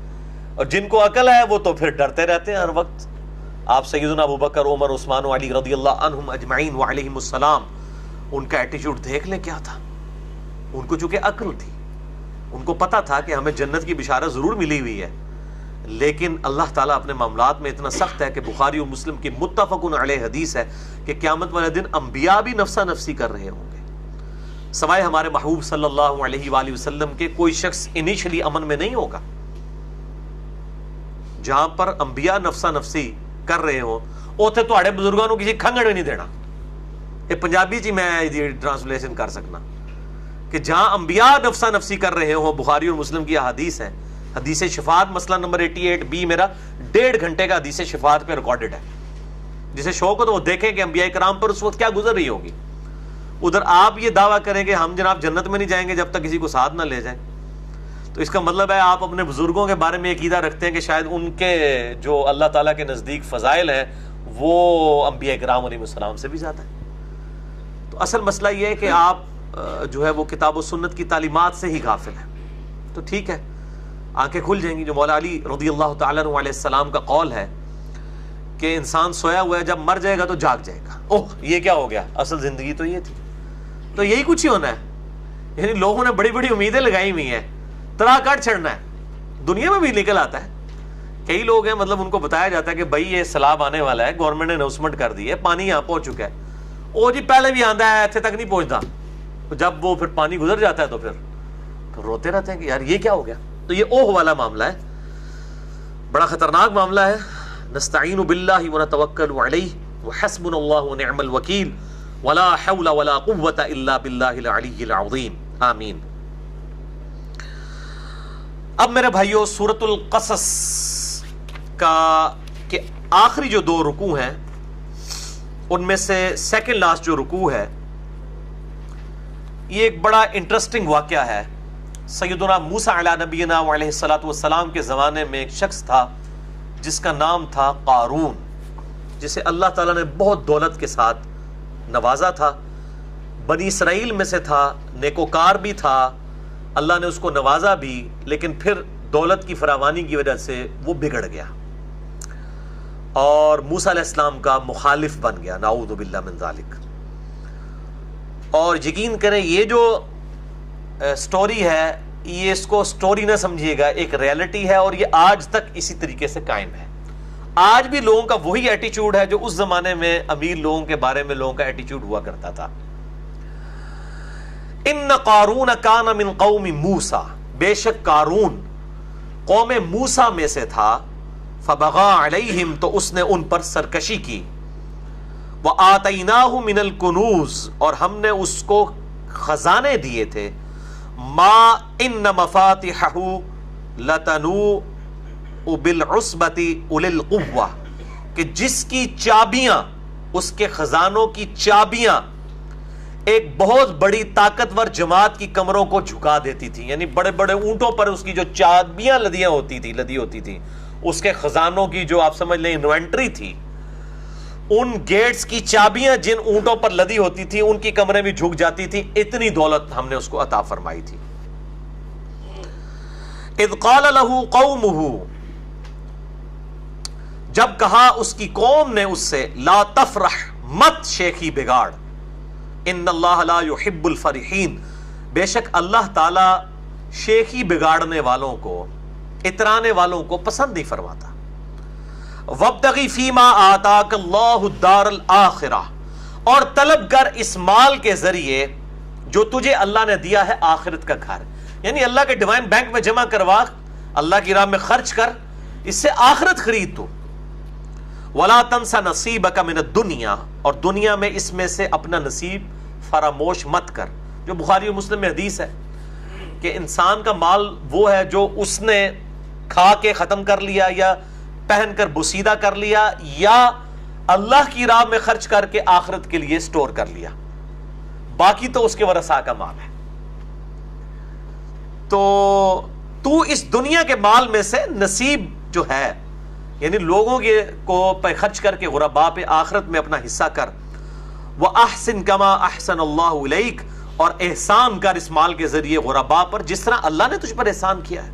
A: اور جن کو عقل ہے وہ تو پھر ڈرتے رہتے ہیں ہر وقت. آپ سیدنا ابوبکر, عمر, عثمان و علی رضی اللہ عنہم اجمعین وعلیہم السلام, ان کا ایٹیچیوڈ دیکھ لیں کیا تھا. ان کو چونکہ عقل تھی, ان کو پتا تھا کہ ہمیں جنت کی بشارت ضرور ملی ہوئی ہے, لیکن اللہ تعالیٰ اپنے معاملات میں اتنا سخت ہے کہ بخاری و مسلم کی متفق علیہ حدیث ہے کہ قیامت والے دن انبیاء بھی نفسا نفسی کر رہے ہوں گے, سوائے ہمارے محبوب صلی اللہ علیہ وآلہ وسلم کے کوئی شخص انیشلی امن میں نہیں ہوگا. جہاں پر انبیاء نفسا نفسی کر رہے ہوں, اوتھے تواڈے بزرگاں نوں کسی کھنگڑ بھی نہیں دینا. یہ پنجابی جی میں ٹرانسلیشن کر سکنا کہ جہاں انبیاء نفسا نفسی کر رہے ہوں, بخاری اور مسلم کی احادیث ہے. حدیث شفاعت مسئلہ نمبر 88B میرا 1.5 گھنٹے کا حدیث شفاعت پہ ریکارڈڈ ہے. جسے شوق ہو تو وہ دیکھیں کہ انبیاء کرام پر اس وقت کیا گزر رہی ہوگی. ادھر آپ یہ دعویٰ کریں کہ ہم جناب جنت میں نہیں جائیں گے جب تک کسی کو ساتھ نہ لے جائیں, تو اس کا مطلب ہے آپ اپنے بزرگوں کے بارے میں عقیدہ رکھتے ہیں کہ شاید ان کے جو اللہ تعالیٰ کے نزدیک فضائل ہیں وہ انبیاء کرام علیہ السلام سے بھی زیادہ ہے. تو اصل مسئلہ یہ ہے کہ آپ جو ہے وہ کتاب و سنت کی تعلیمات سے ہی غافل ہیں. تو ٹھیک ہے, آنکھیں کھل جائیں گی. جو مولا علی رضی اللہ تعالیٰ عنہ علیہ السلام کا قول ہے کہ انسان سویا ہوا ہے, جب مر جائے گا تو جاگ جائے گا. اوہ یہ کیا ہو گیا, اصل زندگی تو یہ تھی. تو یہی کچھ ہی ہونا ہے. یعنی لوگوں نے بڑی بڑی امیدیں لگائی ہوئی ہیں, طرح کٹ چھڑنا ہے. دنیا میں بھی نکل آتا ہے. کئی لوگ ہیں مطلب ان کو بتایا جاتا ہے کہ بھائی یہ سیلاب آنے والا ہے, گورنمنٹ نے اناؤنسمنٹ کر دی ہے, پانی یہاں پہنچ چکا ہے. او جی پہلے بھی آندا ہے, ایتھے تک نہیں پہنچتا. جب وہ پھر پانی گزر جاتا ہے تو پھر روتے رہتے ہیں کہ یار یہ کیا ہو گیا. تو یہ اوہ والا معاملہ ہے, بڑا خطرناک معاملہ ہے. نستعین باللہ ونتوکل علیہ وحسبنا اللہ ونعم الوکیل ولا حول ولا قوة الا باللہ العلی العظیم, آمین. اب میرے بھائیو سورۃ القصص کا کہ آخری جو 2 رکوع ہیں ان میں سے سیکنڈ لاسٹ جو رکوع ہے یہ ایک بڑا انٹرسٹنگ واقعہ ہے. سیدنا موسیٰ علیہ نبینا علیہ الصلوۃ والسلام کے زمانے میں ایک شخص تھا جس کا نام تھا قارون، جسے اللہ تعالیٰ نے بہت دولت کے ساتھ نوازا تھا، بنی اسرائیل میں سے تھا، نیکوکار بھی تھا، اللہ نے اس کو نوازا بھی، لیکن پھر دولت کی فراوانی کی وجہ سے وہ بگڑ گیا اور موسیٰ علیہ السلام کا مخالف بن گیا، نعوذ باللہ من ذالک۔ اور یقین کریں یہ جو سٹوری ہے، یہ اس کو سٹوری نہ سمجھیے گا، ایک ریالٹی ہے، اور یہ آج تک اسی طریقے سے قائم ہے۔ آج بھی لوگوں کا وہی ایٹیچیوڈ ہے جو اس زمانے میں امیر لوگوں کے بارے میں لوگوں کا ایٹیچیوڈ ہوا کرتا تھا۔ ان قارون کان من قوم موسیٰ، بے شک قارون قوم موسیٰ میں سے تھا، فبغى علیہم، تو اس نے ان پر سرکشی کی، وآتیناہ من الکنوز، اور ہم نے اس کو خزانے دیے تھے، ما ان مفاتحہ لتنوء بالعصبۃ اولي القوہ، کہ جس کی چابیاں، اس کے خزانوں کی چابیاں ایک بہت بڑی طاقتور جماعت کی کمروں کو جھکا دیتی تھی، یعنی بڑے بڑے اونٹوں پر اس کی جو چابیاں لدی ہوتی تھی، اس کے خزانوں کی جو آپ سمجھ لیں انوینٹری تھی، ان گیٹس کی چابیاں جن اونٹوں پر لدی ہوتی تھی ان کی کمریں بھی جھک جاتی تھی، اتنی دولت ہم نے اس کو عطا فرمائی تھی۔ اذ قال له قومه، جب کہا اس کی قوم نے اس سے، لا تفرح، مت شیخی بگاڑ، ان اللہ لا يحب الفرحین، بے شک اللہ تعالی شیخی بگاڑنے والوں کو، اترانے والوں کو پسند نہیں فرماتا۔ وابتغی فیما آتاک اللہ الدار الآخرہ، اور طلب کر اس مال کے ذریعے جو تجھے اللہ نے دیا ہے آخرت کا گھر، یعنی اللہ کے ڈیوائن بینک میں جمع کروا، اللہ کی راہ میں خرچ کر، اس سے آخرت خرید تو۔ ولا تنسى نصیبک من الدنیا، اور دنیا میں اس میں سے اپنا نصیب فراموش مت کر، جو بخاری و مسلم میں حدیث ہے کہ انسان کا مال وہ ہے جو اس نے کھا کے ختم کر لیا، یا پہن کر بسیدہ کر لیا، یا اللہ کی راہ میں خرچ کر کے آخرت کے لیے سٹور کر لیا، باقی تو اس کے ورثاء کا مال ہے۔ تو اس دنیا کے مال میں سے نصیب جو ہے، یعنی لوگوں کو پہ خرچ کر کے غرباء پہ آخرت میں اپنا حصہ کر، وَأَحْسِن كَمَا أَحْسَنَ اللَّهُ إِلَيْكَ، اور احسان کر اس مال کے ذریعے غرباء پر جس طرح اللہ نے تجھ پر احسان کیا ہے۔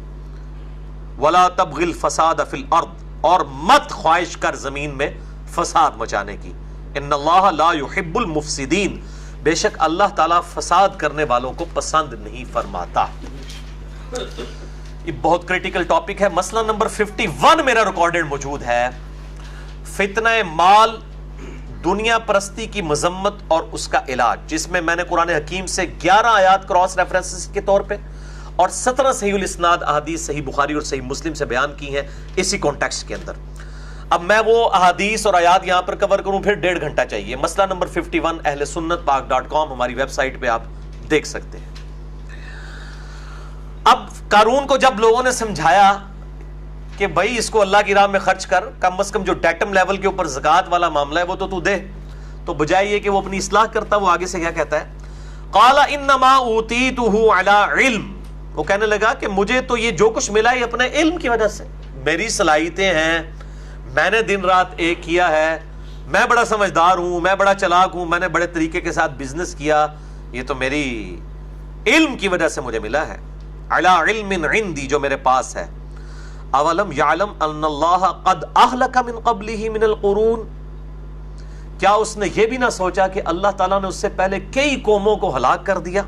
A: وَلَا تَبْغِ الْفَسَادَ فِي الْأَرْضِ، اور مت خواہش کر زمین میں فساد مچانے کی، ان اللہ لا يحب المفسدین، بے شک اللہ تعالیٰ فساد کرنے والوں کو پسند نہیں فرماتا۔ یہ بہت کریٹیکل ٹاپک ہے۔ مسئلہ نمبر 51 میرا ریکارڈڈ موجود ہے، فتنہ مال، دنیا پرستی کی مذمت اور اس کا علاج، جس میں نے قرآن حکیم سے 11 آیات کراس ریفرنسز کے طور پہ اور 17 صحیح الاسناد احادیث صحیح بخاری اور صحیح مسلم سے بیان کی ہیں اسی کانٹیکسٹ کے اندر۔ اب میں وہ احادیث اور آیات یہاں پر کور کروں پھر 1.5 گھنٹہ چاہیے۔ مسئلہ نمبر 51 اہل سنت پاک .com ہماری ویب سائٹ پہ آپ دیکھ سکتے ہیں۔ اب قارون کو جب لوگوں نے سمجھایا کہ بھائی اس کو اللہ کی راہ میں خرچ کر، کم از کم جو ڈیٹم لیول کے اوپر زکوٰۃ والا معاملہ ہے وہ تو دے، تو بجائے یہ کہ وہ اپنی اصلاح کرتا، وہ آگے سے کیا کہتا ہے، قال انما اوتیتہ علی علم، وہ کہنے لگا کہ مجھے تو یہ جو کچھ ملا ہے اپنے علم کی وجہ سے، میری صلاحیتیں ہیں، میں نے دن رات ایک کیا ہے، میں بڑا سمجھدار ہوں، میں بڑا چلاک ہوں، میں نے بڑے طریقے کے ساتھ بزنس کیا، یہ تو میری علم کی وجہ سے مجھے ملا ہے، علی علم عندی، جو میرے پاس ہے۔ اولم یعلم ان اللہ قد اہلک من قبلہ من القرون، کیا اس نے یہ بھی نہ سوچا کہ اللہ تعالیٰ نے اس سے پہلے کئی قوموں کو ہلاک کر دیا،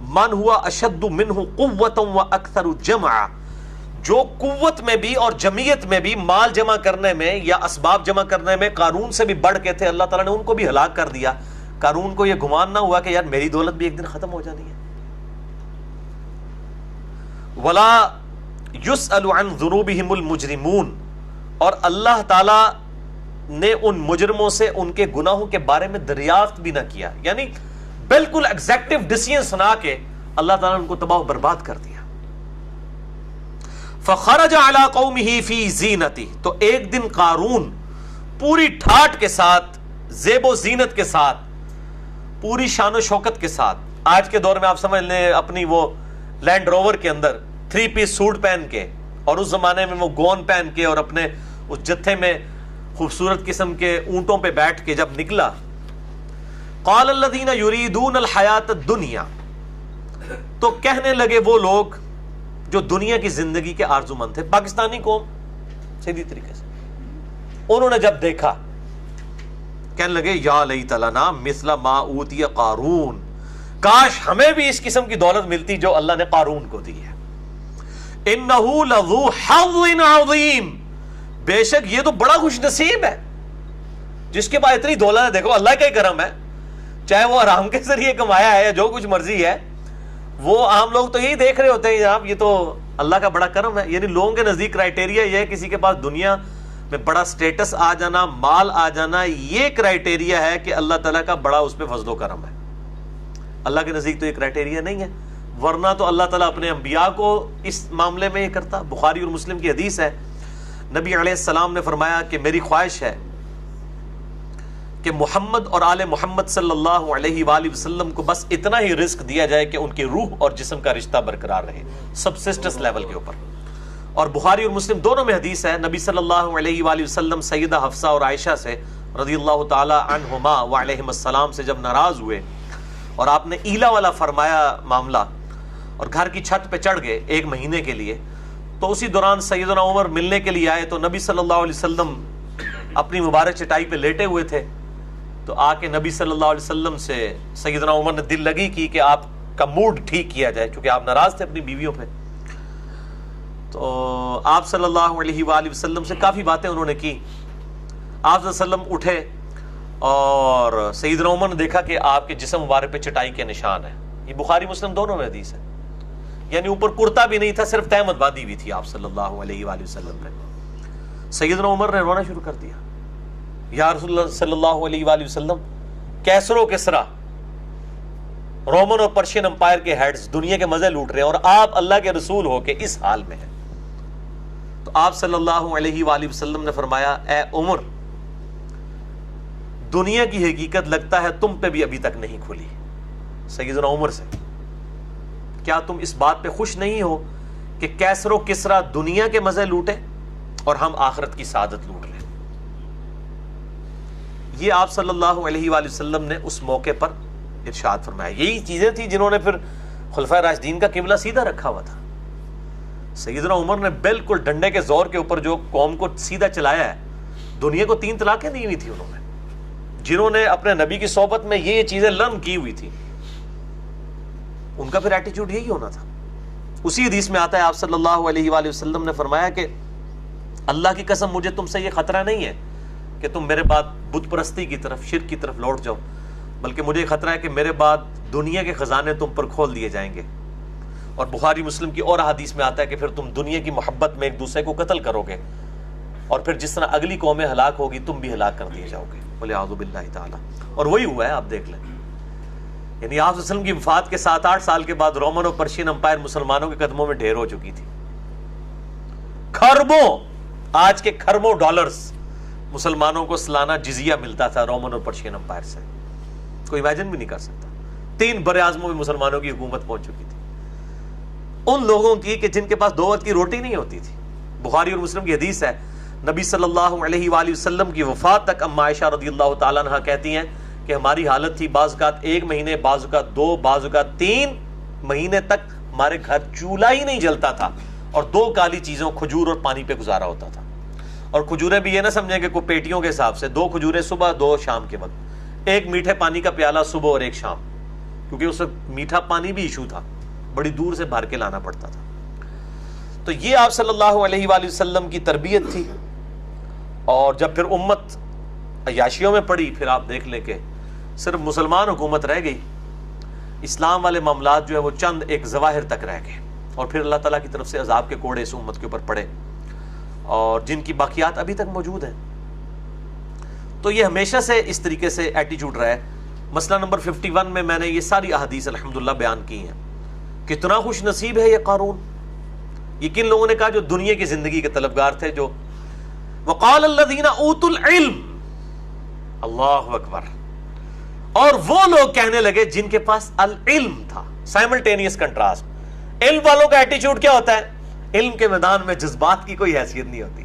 A: من ہوا اشد منہ قوتا واکثر جمعا، جو قوت میں بھی اور جمعیت میں بھی، مال جمع کرنے میں یا اسباب جمع کرنے میں قارون سے بھی بڑھ کے تھے، اللہ تعالیٰ نے ان کو بھی ہلاک کر دیا۔ قارون کو یہ گمان نہ ہوا کہ یار میری دولت بھی ایک دن ختم ہو جانی ہے۔ ولا یسأل عن ذنوبہم المجرمون، اور اللہ تعالیٰ نے ان مجرموں سے ان کے گناہوں کے بارے میں دریافت بھی نہ کیا، یعنی بالکل ایگزیکٹو ڈیسیژن سنا کے اللہ تعالیٰ نے ان کو تباہ و برباد کر دیا۔ فخرج علی قومہ فی زینتہ، تو ایک دن قارون پوری ٹھاٹ کے ساتھ، زیب و زینت کے ساتھ، پوری شان و شوکت کے ساتھ، آج کے دور میں آپ سمجھ لیں اپنی وہ لینڈ روور کے اندر 3 پیس سوٹ پہن کے، اور اس زمانے میں وہ گون پہن کے اور اپنے اس جتھے میں خوبصورت قسم کے اونٹوں پہ بیٹھ کے جب نکلا، قال الذین یریدون الحیات الدنیا، تو کہنے لگے وہ لوگ جو دنیا کی زندگی کے آرزو مند تھے، پاکستانی قوم سیدھی طریقے سے، انہوں نے جب دیکھا کہنے لگے یا لیت لنا مثل ما اوتی قارون، کاش ہمیں بھی اس قسم کی دولت ملتی جو اللہ نے قارون کو دی ہے، انہ لذو حظ عظیم، بے شک یہ تو بڑا خوش نصیب ہے جس کے پاس اتنی دولت ہے۔ دیکھو اللہ کا ہی کرم ہے، چاہے وہ حرام کے ذریعے کمایا ہے یا جو کچھ مرضی ہے، وہ عام لوگ تو یہی دیکھ رہے ہوتے ہیں جناب یہ تو اللہ کا بڑا کرم ہے۔ یعنی لوگوں کے نزدیک کرائٹیریا یہ ہے کسی کے پاس دنیا میں بڑا سٹیٹس آ جانا، مال آ جانا، یہ کرائٹیریا ہے کہ اللہ تعالیٰ کا بڑا اس پہ فضل و کرم ہے۔ اللہ کے نزدیک تو یہ کرائٹیریا نہیں ہے، ورنہ تو اللہ تعالیٰ اپنے انبیاء کو اس معاملے میں یہ کرتا۔ بخاری اور مسلم کی حدیث ہے، نبی علیہ السلام نے فرمایا کہ میری خواہش ہے کہ محمد اور آل محمد صلی اللہ علیہ وآلہ وسلم کو بس اتنا ہی رزق دیا جائے کہ ان کی روح اور جسم کا رشتہ برقرار رہے، سبسسٹنس لیول کے اوپر۔ اور بخاری اور مسلم دونوں میں حدیث ہے، نبی صلی اللہ علیہ وآلہ وسلم سیدہ حفصہ اور عائشہ سے رضی اللہ تعالی عنہما وعلیہم السلام سے جب ناراض ہوئے اور آپ نے ایلا والا فرمایا معاملہ اور گھر کی چھت پہ چڑھ گئے 1 مہینے کے لیے، تو اسی دوران سیدنا عمر ملنے کے لیے آئے تو نبی صلی اللہ علیہ وسلم اپنی مبارک چٹائی پہ لیٹے ہوئے تھے، تو آ کے نبی صلی اللہ علیہ وسلم سے سیدنا عمر نے دل لگی کی کہ آپ کا موڈ ٹھیک کیا جائے، چونکہ آپ ناراض تھے اپنی بیویوں پہ۔ تو آپ صلی اللہ علیہ وآلہ وسلم سے کافی باتیں انہوں نے کی۔ آپ صلی اللہ علیہ وسلم اٹھے اور سیدنا عمر نے دیکھا کہ آپ کے جسم مبارک پہ چٹائی کے نشان ہیں، یہ بخاری مسلم دونوں میں حدیث ہے، یعنی اوپر کرتا بھی نہیں تھا، صرف تہمت باندھی ہوئی تھی آپ صلی اللہ علیہ وآلہ وسلم نے۔ سیدنا عمر نے رونا شروع کر دیا، یا رسول اللہ صلی اللہ علیہ وآلہ وسلم، کیسر و کسرا، رومن اور پرشین امپائر کے ہیڈز دنیا کے مزے لوٹ رہے ہیں اور آپ اللہ کے رسول ہو کے اس حال میں ہیں۔ تو آپ صلی اللہ علیہ وآلہ وسلم نے فرمایا، اے عمر، دنیا کی حقیقت لگتا ہے تم پہ بھی ابھی تک نہیں کھلی۔ سیدنا عمر سے، کیا تم اس بات پہ خوش نہیں ہو کہ کیسر و کسرا دنیا کے مزے لوٹے اور ہم آخرت کی سعادت لوٹ لیں؟ یہ آپ صلی اللہ علیہ وآلہ وسلم نے اس موقع پر ارشاد فرمایا۔ یہی چیزیں تھیں جنہوں نے پھر خلفائے راشدین کا قبلہ سیدھا رکھا ہوا تھا۔ سیدنا عمر نے بالکل ڈنڈے کے زور کے اوپر جو قوم کو سیدھا چلایا ہے، دنیا کو 3 طلاقیں دی ہوئی تھی انہوں نے، جنہوں نے اپنے نبی کی صحبت میں یہ چیزیں لرن کی ہوئی تھی، ان کا پھر ایٹیٹیوڈ یہی ہونا تھا۔ اسی حدیث میں آتا ہے، آپ صلی اللہ علیہ وآلہ وسلم نے فرمایا کہ اللہ کی قسم مجھے تم سے یہ خطرہ نہیں ہے کہ تم میرے بعد بت پرستی کی طرف، شرک کی طرف لوٹ جاؤ، بلکہ مجھے خطرہ ہے کہ میرے بعد دنیا کے خزانے تم پر کھول دیے جائیں گے۔ اور بخاری مسلم کی اور حدیث میں آتا ہے کہ پھر تم دنیا کی محبت میں ایک دوسرے کو قتل کرو گے، اور پھر جس طرح اگلی قومیں ہلاک ہوگی تم بھی ہلاک کر دیے جاؤ گے، وَلِعَوْذُ بِاللَّهِ تعالیٰ۔ اور وہی ہوا ہے، آپ دیکھ لیں، یعنی آپ صلی اللہ علیہ وسلم کی وفات کے 7-8 سال کے بعد رومن اور پرشین امپائر مسلمانوں کے قدموں میں ڈھیر ہو چکی تھی۔ خربوں، آج کے خربوں ڈالرز مسلمانوں کو سالانہ جزیہ ملتا تھا رومن اور پرشین امپائر سے، کوئی امیجن بھی نہیں کر سکتا۔ 3 بر اعظموں میں مسلمانوں کی حکومت پہنچ چکی تھی، ان لوگوں کی کہ جن کے پاس 2 وقت کی روٹی نہیں ہوتی تھی۔ بخاری اور مسلم کی حدیث ہے، نبی صلی اللہ علیہ وآلہ وسلم کی وفات تک اما عائشہ رضی اللہ تعالیٰ عنہ کہتی ہیں کہ ہماری حالت تھی بعض اوقات 1 مہینے، بعض اوقات 2، بعض اوقات 3 مہینے تک ہمارے گھر چولہا ہی نہیں جلتا تھا، اور 2 کالی چیزوں، کھجور اور پانی پہ گزارا ہوتا تھا۔ اور کھجوریں بھی یہ نہ سمجھیں کہ کوئی پیٹیوں کے حساب سے، 2 کھجوریں صبح، 2 شام کے وقت، 1 میٹھے پانی کا پیالہ صبح اور 1 شام، کیونکہ اس وقت میٹھا پانی بھی ایشو تھا، بڑی دور سے بھر کے لانا پڑتا تھا۔ تو یہ آپ صلی اللہ علیہ وآلہ وسلم کی تربیت تھی۔ اور جب پھر امت عیاشیوں میں پڑی، پھر آپ دیکھ لیں کہ صرف مسلمان حکومت رہ گئی، اسلام والے معاملات جو ہے وہ چند ایک ظواہر تک رہ گئے، اور پھر اللہ تعالیٰ کی طرف سے عذاب کے کوڑے اس امت کے اوپر پڑے، اور جن کی باقیات ابھی تک موجود ہیں۔ تو یہ ہمیشہ سے اس طریقے سے ایٹیٹیوڈ رہا ہے۔ مسئلہ نمبر 51 میں نے یہ ساری احادیث الحمدللہ بیان کی ہیں۔ کتنا خوش نصیب ہے یہ قارون، یہ کن لوگوں نے کہا جو دنیا کی زندگی کے طلبگار تھے، جو وقال الذین اوتوا العلم، اللہ اکبر، اور وہ لوگ کہنے لگے جن کے پاس العلم تھا۔ سائملٹینیس کنٹراسٹ، علم والوں کا ایٹیچیوڈ کیا ہوتا ہے؟ علم کے میدان میں جذبات کی کوئی حیثیت نہیں ہوتی.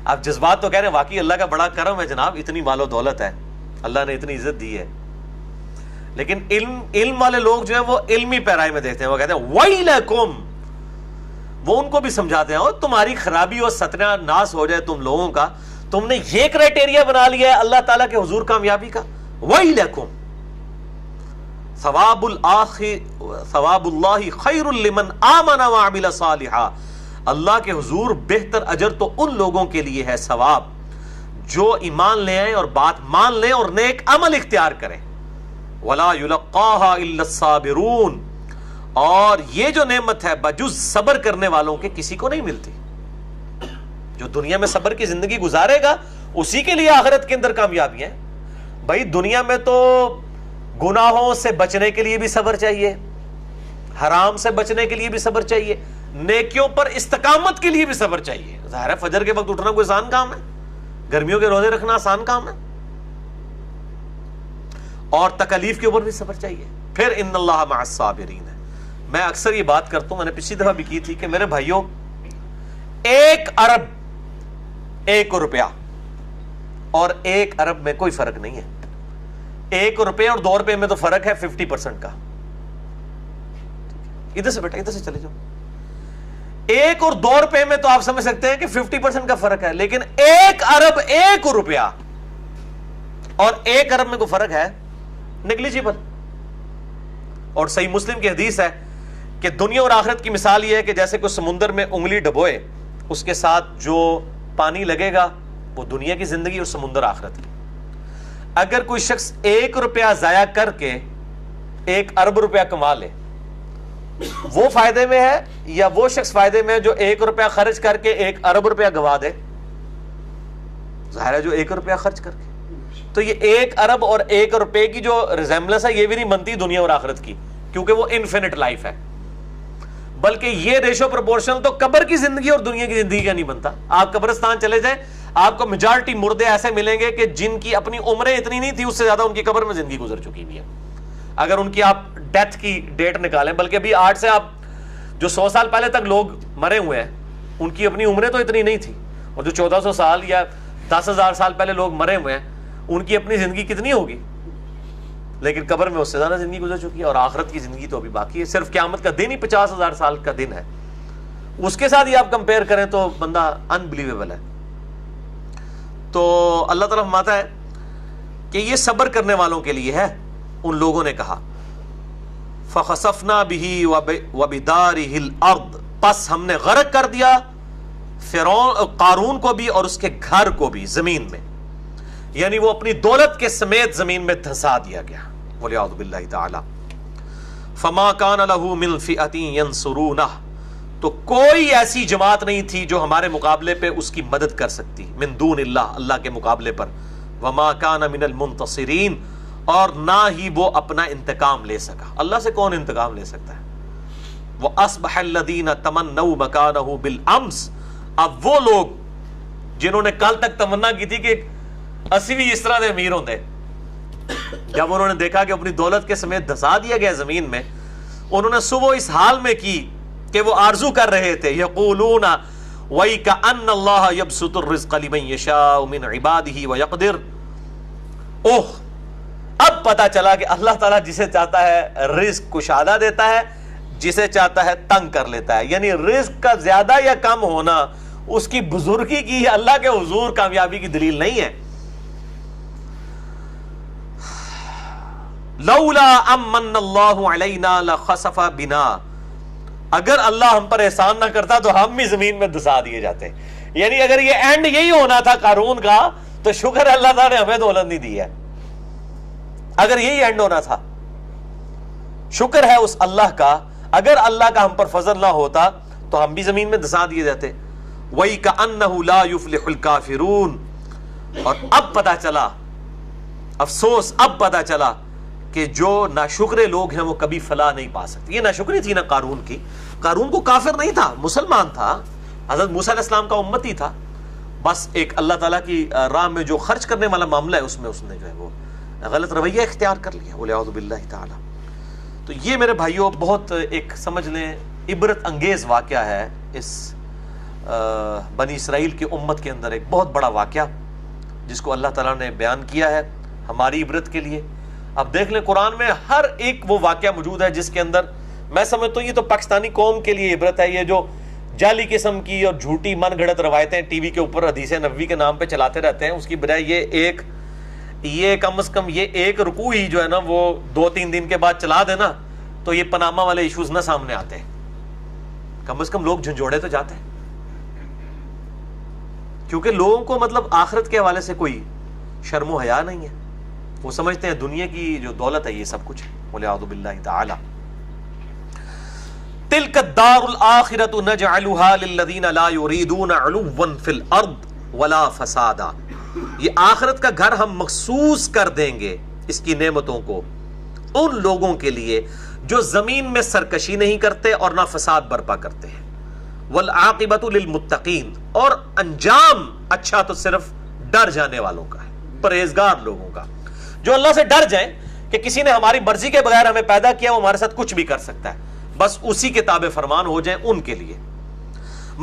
A: آپ جذبات تو کہہ رہے ہیں واقعی اللہ کا بڑا کرم ہے جناب، اتنی مال و دولت ہے، اللہ نے اتنی عزت دی ہے، لیکن علم والے لوگ جو ہیں وہ علمی پیرائی میں دیکھتے ہیں. وہ کہتے ہیں وَيْلَكُمْ، وہ ان کو بھی سمجھاتے ہیں تمہاری خرابی اور ستیہ ناس ہو جائے تم لوگوں کا، تم نے یہ کرائٹیریا بنا لیا ہے اللہ تعالیٰ کے حضور کامیابی کا. وَيْلَكُمْ ثواب اللہ خیر لمن آمن وعمل صالحا، اللہ کے حضور بہتر اجر تو ان لوگوں کے لیے ہے ثواب جو ایمان لے آئیں اور بات مان لیں اور نیک عمل اختیار کریں. ولا یلقاها الا الصابرون، اور یہ جو نعمت ہے بجز صبر کرنے والوں کے کسی کو نہیں ملتی. جو دنیا میں صبر کی زندگی گزارے گا اسی کے لیے آخرت کے اندر کامیابی ہے. بھائی دنیا میں تو گناہوں سے بچنے کے لیے بھی صبر چاہیے، حرام سے بچنے کے لیے بھی صبر چاہیے، نیکیوں پر استقامت کے لیے بھی صبر چاہیے. ظاہر ہے فجر کے وقت اٹھنا کوئی آسان کام ہے، گرمیوں کے روزے رکھنا آسان کام ہے، اور تکالیف کے اوپر بھی صبر چاہیے. پھر ان اللہ مع الصابرین ہے. میں اکثر یہ بات کرتا ہوں، میں نے پچھلی دفعہ بھی کی تھی کہ میرے بھائیوں 1 ارب 1 روپیہ اور 1 ارب میں کوئی فرق نہیں ہے. 1 روپے اور 2 روپے میں تو فرق ہے 50% کا. ادھر سے بیٹا ادھر سے چلے جاؤ. 1 اور 2 روپے میں تو آپ سمجھ سکتے ہیں کہ 50% کا فرق ہے، لیکن 1 ارب 1 روپیہ اور 1 ارب میں کوئی فرق ہے نیگلیجیبل. اور صحیح مسلم کی حدیث ہے کہ دنیا اور آخرت کی مثال یہ ہے کہ جیسے کوئی سمندر میں انگلی ڈبوئے، اس کے ساتھ جو پانی لگے گا وہ دنیا کی زندگی اور سمندر آخرت کی. اگر کوئی شخص 1 روپیہ ضائع کر کے 1 ارب روپیہ کما لے، وہ فائدے میں ہے یا وہ شخص فائدے میں ہے جو 1 روپیہ خرچ کر کے 1 ارب روپیہ گوا دے؟ ظاہر ہے جو 1 روپیہ خرچ کر کے. تو یہ 1 ارب اور 1 روپے کی جو ریزیمبلنس ہے یہ بھی نہیں بنتی دنیا اور آخرت کی، کیونکہ وہ انفینٹ لائف ہے. بلکہ یہ ریشو پروپورشن تو قبر کی زندگی اور دنیا کی زندگی کا نہیں بنتا. آپ قبرستان چلے جائیں، آپ کو میجارٹی مردے ایسے ملیں گے کہ جن کی اپنی عمریں اتنی نہیں تھی، اس سے زیادہ ان کی قبر میں زندگی گزر چکی ہوئی ہے. اگر ان کی آپ ڈیتھ کی ڈیٹ نکالیں، بلکہ ابھی 8 سے آپ جو 100 سال پہلے تک لوگ مرے ہوئے ہیں ان کی اپنی عمریں تو اتنی نہیں تھی، اور جو 1400 سال یا 10,000 سال پہلے لوگ مرے ہوئے ہیں ان کی اپنی زندگی کتنی ہوگی، لیکن قبر میں اس سے زیادہ زندگی گزر چکی ہے. اور آخرت کی زندگی تو ابھی باقی ہے، صرف قیامت کا دن ہی 50,000 سال کا دن ہے. اس کے ساتھ ہی آپ کمپیئر کریں تو بندہ انبلیویبل ہے. تو اللہ تعالیٰ فرماتا ہے کہ یہ صبر کرنے والوں کے لیے ہے. ان لوگوں نے کہا فَخَسَفْنَا بِهِ وَبِدَارِهِ الْأَرْضِ، پس ہم نے غرق کر دیا فرعون قارون کو بھی اور اس کے گھر کو بھی زمین میں، یعنی وہ اپنی دولت کے سمیت زمین میں دھسا دیا گیا. وَلِعَوْذُ بِاللَّهِ تَعَالَى فَمَا كَانَ لَهُ مِنْ فِئَةٍ يَنْصُرُونَهُ، تو کوئی ایسی جماعت نہیں تھی جو ہمارے مقابلے پہ اس کی مدد کر سکتی، من دون اللہ، اللہ کے مقابلے پر. وَمَا كَانَ مِنَ الْمُنْتَصِرِينَ، اور نہ ہی وہ اپنا انتقام لے سکا. اللہ سے کون انتقام لے سکتا ہے؟ وَأَصْبَحَ الَّذِينَ تَمَنَّوْا مَكَانَهُ بِالْأَمْسِ، اب وہ لوگ جنہوں نے کل تک تمنا کی تھی کہ اسی بھی اس طرح دے امیر ہوندے، جب انہوں نے دیکھا کہ اپنی دولت کے سمیت دھسا دیا گیا زمین میں، انہوں نے صبح اس حال میں کی کہ وہ آرزو کر رہے تھے یقولون وَيْكَأَنَّ اللَّهَ يَبْسُطُ الرِّزْقَ لِمَن يَشَاءُ مِنْ عِبَادِهِ وَيَقْدِرُ، اوہ اب پتا چلا کہ اللہ تعالیٰ جسے چاہتا ہے رزق کشادہ دیتا ہے، جسے چاہتا ہے تنگ کر لیتا ہے. یعنی رزق کا زیادہ یا کم ہونا اس کی بزرگی کی اللہ کے حضور کامیابی کی دلیل نہیں ہے. لولا امن اللہ علینا لخسف بنا، اگر اللہ ہم پر احسان نہ کرتا تو ہم بھی زمین میں دھسا دیے جاتے. یعنی اگر یہ اینڈ یہی ہونا تھا قارون کا تو شکر ہے اللہ تعالیٰ نے ہمیں دولت نہیں دی ہے. اگر یہی اینڈ ہونا تھا، شکر ہے اس اللہ کا، اگر اللہ کا ہم پر فضل نہ ہوتا تو ہم بھی زمین میں دھسا دیے جاتے. وَيْكَأَنَّهُ لَا يُفْلِحُ الْكَافِرُونَ، اور اب پتا چلا، افسوس اب پتا چلا کہ جو ناشکرے لوگ ہیں وہ کبھی فلاح نہیں پا سکتے. یہ ناشکری تھی نا قارون کی. قارون کو کافر نہیں تھا، مسلمان تھا، حضرت موسیٰ علیہ السلام کا امتی تھا، بس ایک اللہ تعالیٰ کی راہ میں جو خرچ کرنے والا معاملہ ہے اس میں اس نے جو ہے وہ غلط رویہ اختیار کر لیا. وَلِعَوْذُ بِاللَّهِ تَعَالَى. تو یہ میرے بھائیوں بہت ایک سمجھ لیں عبرت انگیز واقعہ ہے اس بنی اسرائیل کی امت کے اندر، ایک بہت بڑا واقعہ جس کو اللہ تعالیٰ نے بیان کیا ہے ہماری عبرت کے لیے. اب دیکھ لیں قرآن میں ہر ایک وہ واقعہ موجود ہے جس کے اندر میں سمجھتا ہوں یہ تو پاکستانی قوم کے لیے عبرت ہے. یہ جو جعلی قسم کی اور جھوٹی من گھڑت روایتیں ٹی وی کے اوپر حدیث نبوی کے نام پہ چلاتے رہتے ہیں، اس کی بجائے یہ کم از کم یہ ایک رکوع ہی جو ہے نا وہ 2-3 دن کے بعد چلا دینا تو یہ پاناما والے ایشوز نہ سامنے آتے ہیں. کم از کم لوگ جھنجھوڑے تو جاتے ہیں، کیونکہ لوگوں کو مطلب آخرت کے حوالے سے کوئی شرم و حیا نہیں ہے. وہ سمجھتے ہیں دنیا کی جو دولت ہے یہ سب کچھ ہے. وَلِعَوْذُ بِاللَّهِ تَعَالَى تِلْكَ الدَّارُ الْآخِرَةُ نَجْعَلُهَا لِلَّذِينَ لَا يُرِيدُونَ عُلُوًّا فِي الْأَرْضِ وَلَا فَسَادًا. یہ آخرت کا گھر ہم مخصوص کر دیں گے اس کی نعمتوں کو ان لوگوں کے لیے جو زمین میں سرکشی نہیں کرتے اور نہ فساد برپا کرتے ہیں. وَالْعَاقِبَةُ لِلْمُتَّقِينَ، اور انجام اچھا تو صرف ڈر جانے والوں کا ہے، پرہیزگار لوگوں کا، جو اللہ سے ڈر جائیں کہ کسی نے ہماری مرضی کے بغیر ہمیں پیدا کیا، وہ ہمارے ساتھ کچھ بھی کر سکتا ہے، بس اسی کے تابع فرمان ہو جائیں ان کے لیے.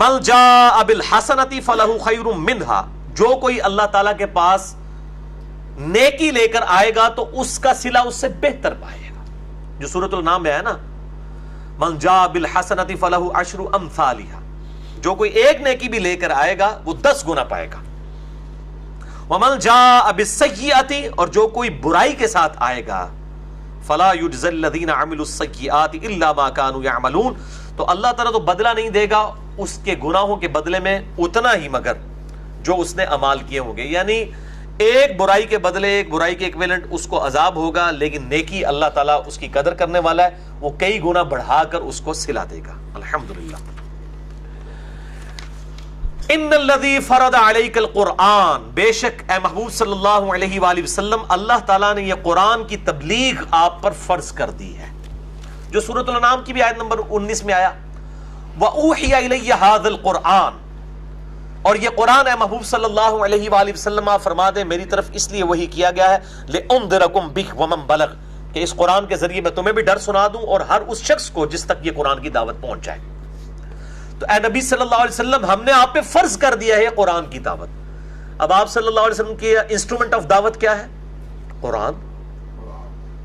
A: مَنْ جَاءَ بِالْحَسَنَةِ فَلَهُ خَيْرٌ مِّنْهَا، جو کوئی اللہ تعالیٰ کے پاس نیکی لے کر آئے گا تو اس کا صلہ اس سے بہتر پائے گا، جو سورۃ النام میں ہے نا، مَنْ جَاءَ بِالْحَسَنَةِ فَلَهُ عَشْرُ أَمْثَالِهَا، جو کوئی ایک نیکی بھی لے کر آئے گا وہ 10 گنا پائے گا. وَمَنْ جَاءَ بِالسَّيِّئَةِ، اور جو کوئی برائی کے ساتھ آئے گا، فَلَا يُجْزَى الَّذِينَ عَمِلُوا السَّيِّئَاتِ إِلَّا مَا كَانُوا يَعْمَلُونَ، تو اللہ تعالیٰ تو بدلہ نہیں دے گا اس کے گناہوں کے بدلے میں اتنا ہی مگر جو اس نے اعمال کیے ہوں گے. یعنی ایک برائی کے بدلے ایک برائی کے ایکویلنٹ اس کو عذاب ہوگا، لیکن نیکی اللہ تعالیٰ اس کی قدر کرنے والا ہے، وہ کئی گنا بڑھا کر اس کو صلہ دے گا. الحمدللہ. ان الذی فرض علیک القرآن، بے شک اے محبوب صلی اللہ علیہ وآلہ وسلم اللہ تعالیٰ نے یہ قرآن کی تبلیغ آپ پر فرض کر دی ہے، جو سورۃ الانعام کی بھی آیت نمبر 19 میں آیا. وَأُوحِيَ إِلَيَّ هَذَا الْقُرْآنُ، اور یہ قرآن اے محبوب صلی اللہ علیہ وآلہ وسلم آپ فرما دیں میری طرف اس لیے وحی کیا گیا ہے، لِأُنذِرَكُمْ بِهِ وَمَنْ بَلَغَ، کہ اس قرآن کے ذریعے میں تمہیں بھی ڈر سنا دوں اور ہر اس شخص کو جس تک یہ قرآن کی دعوت پہنچ جائے. تو اے نبی صلی اللہ علیہ وسلم ہم نے آپ پہ فرض کر دیا ہے قرآن کی دعوت. اب آپ صلی اللہ علیہ وسلم کی انسٹرومنٹ آف دعوت کیا ہے؟ قرآن.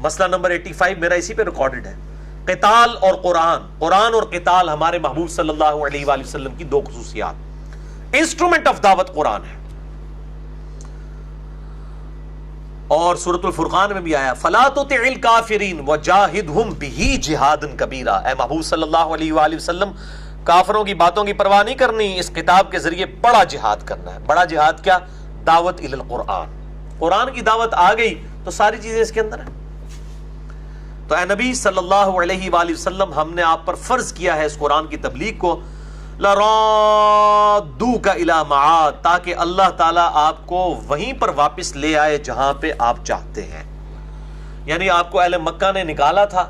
A: مسئلہ نمبر 85 میرا اسی پہ ریکارڈڈ ہے. قتال اور قرآن، قرآن اور قتال ہمارے محبوب صلی اللہ علیہ وآلہ وسلم کی 2 خصوصیات. انسٹرومنٹ آف دعوت قرآن ہے. اور سورۃ الفرقان میں بھی آیا فَلَا تُطِعِ الْكَافِرِينَ وَجَاهِدْهُمْ بِهِ جِهَادًا كَبِيرًا. اے محبوب صلی اللہ علیہ وآلہ وسلم کافروں کی باتوں کی پرواہ نہیں کرنی، اس کتاب کے ذریعے بڑا جہاد کرنا ہے. بڑا جہاد کیا؟ دعوت الی القرآن. قرآن کی دعوت آ گئی تو ساری چیزیں اس کے اندر ہیں. تو اے نبی صلی اللہ علیہ وآلہ وسلم ہم نے آپ پر فرض کیا ہے اس قرآن کی تبلیغ کو، لَرَادُّوكَ إِلَى مَعَادٍ، تاکہ اللہ تعالیٰ آپ کو وہیں پر واپس لے آئے جہاں پہ آپ چاہتے ہیں. یعنی آپ کو اہل مکہ نے نکالا تھا،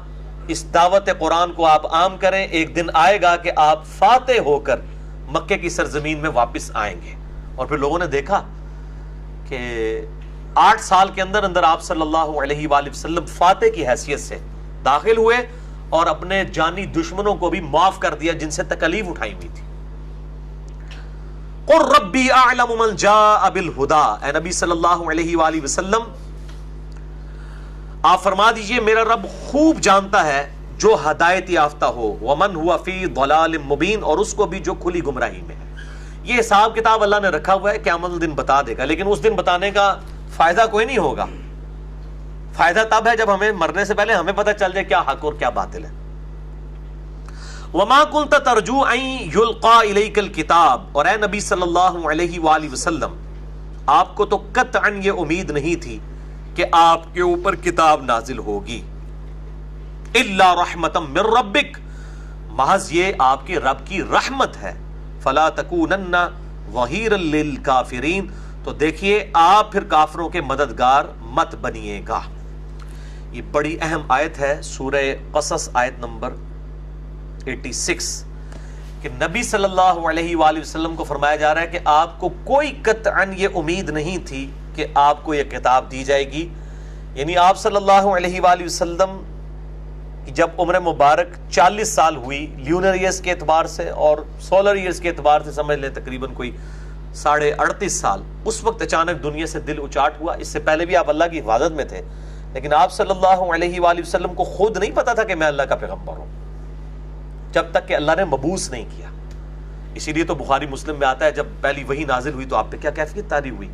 A: اس دعوت قرآن کو آپ عام کریں، ایک دن آئے گا کہ آپ فاتح ہو کر مکے کی سرزمین میں واپس آئیں گے. اور پھر لوگوں نے دیکھا کہ 8 سال کے اندر اندر آپ صلی اللہ علیہ وآلہ وسلم فاتح کی حیثیت سے داخل ہوئے اور اپنے جانی دشمنوں کو بھی معاف کر دیا جن سے تکلیف اٹھائی ہوئی تھی. قُلْ رَبِّي أَعْلَمُ مَنْ جَاءَ بِالْهُدَىٰ، اے نبی صلی اللہ علیہ وآلہ وسلم آپ فرما دیجئے میرا رب خوب جانتا ہے جو ہدایت یافتہ ہو، وَمَنْ هُوَ فِي ضَلَالٍ مُبِينٍ، اور اس کو بھی جو کھلی گمراہی میں ہے. یہ حساب کتاب اللہ نے رکھا ہوا ہے، قیامت الدن بتا دے گا، لیکن اس دن بتانے کا فائدہ کوئی نہیں ہوگا. فائدہ تب ہے جب ہمیں مرنے سے پہلے ہمیں پتہ چل جائے کیا حق اور کیا باطل ہے. وَمَا كُنْتَ تَرْجُو أَن يُلْقَى إِلَيْكَ الْكِتَابُ، اور اے نبی صلی اللہ علیہ وآلہ وسلم آپ کو تو قطعاً یہ امید نہیں تھی کہ آپ کے اوپر کتاب نازل ہوگی، الا رحمۃ من ربک، محض یہ آپ کے رب کی رحمت ہے. فلا تکونن ظہیرا للکافرین، تو دیکھیے آپ پھر کافروں کے مددگار مت بنیے گا. یہ بڑی اہم آیت ہے سورہ قصص آیت نمبر 86 کہ نبی صلی اللہ علیہ وآلہ وسلم کو فرمایا جا رہا ہے کہ آپ کو کوئی قطعاً یہ امید نہیں تھی کہ آپ کو یہ کتاب دی جائے گی. یعنی آپ صلی اللہ علیہ وآلہ وسلم کہ جب عمر مبارک 40 سال ہوئی لیونر ایئرز کے اعتبار سے اور سولر ایئرز کے اعتبار سے سمجھ لیں تقریباً کوئی 38.5 سال، اس وقت اچانک دنیا سے دل اچاٹ ہوا. اس سے پہلے بھی آپ اللہ کی حفاظت میں تھے، لیکن آپ صلی اللہ علیہ وآلہ وسلم کو خود نہیں پتا تھا کہ میں اللہ کا پیغمبر ہوں، جب تک کہ اللہ نے مبعوث نہیں کیا. اسی لیے تو بخاری مسلم میں آتا ہے جب پہلی وحی نازل ہوئی تو آپ پہ کیا کیفیت طاری ہوئی،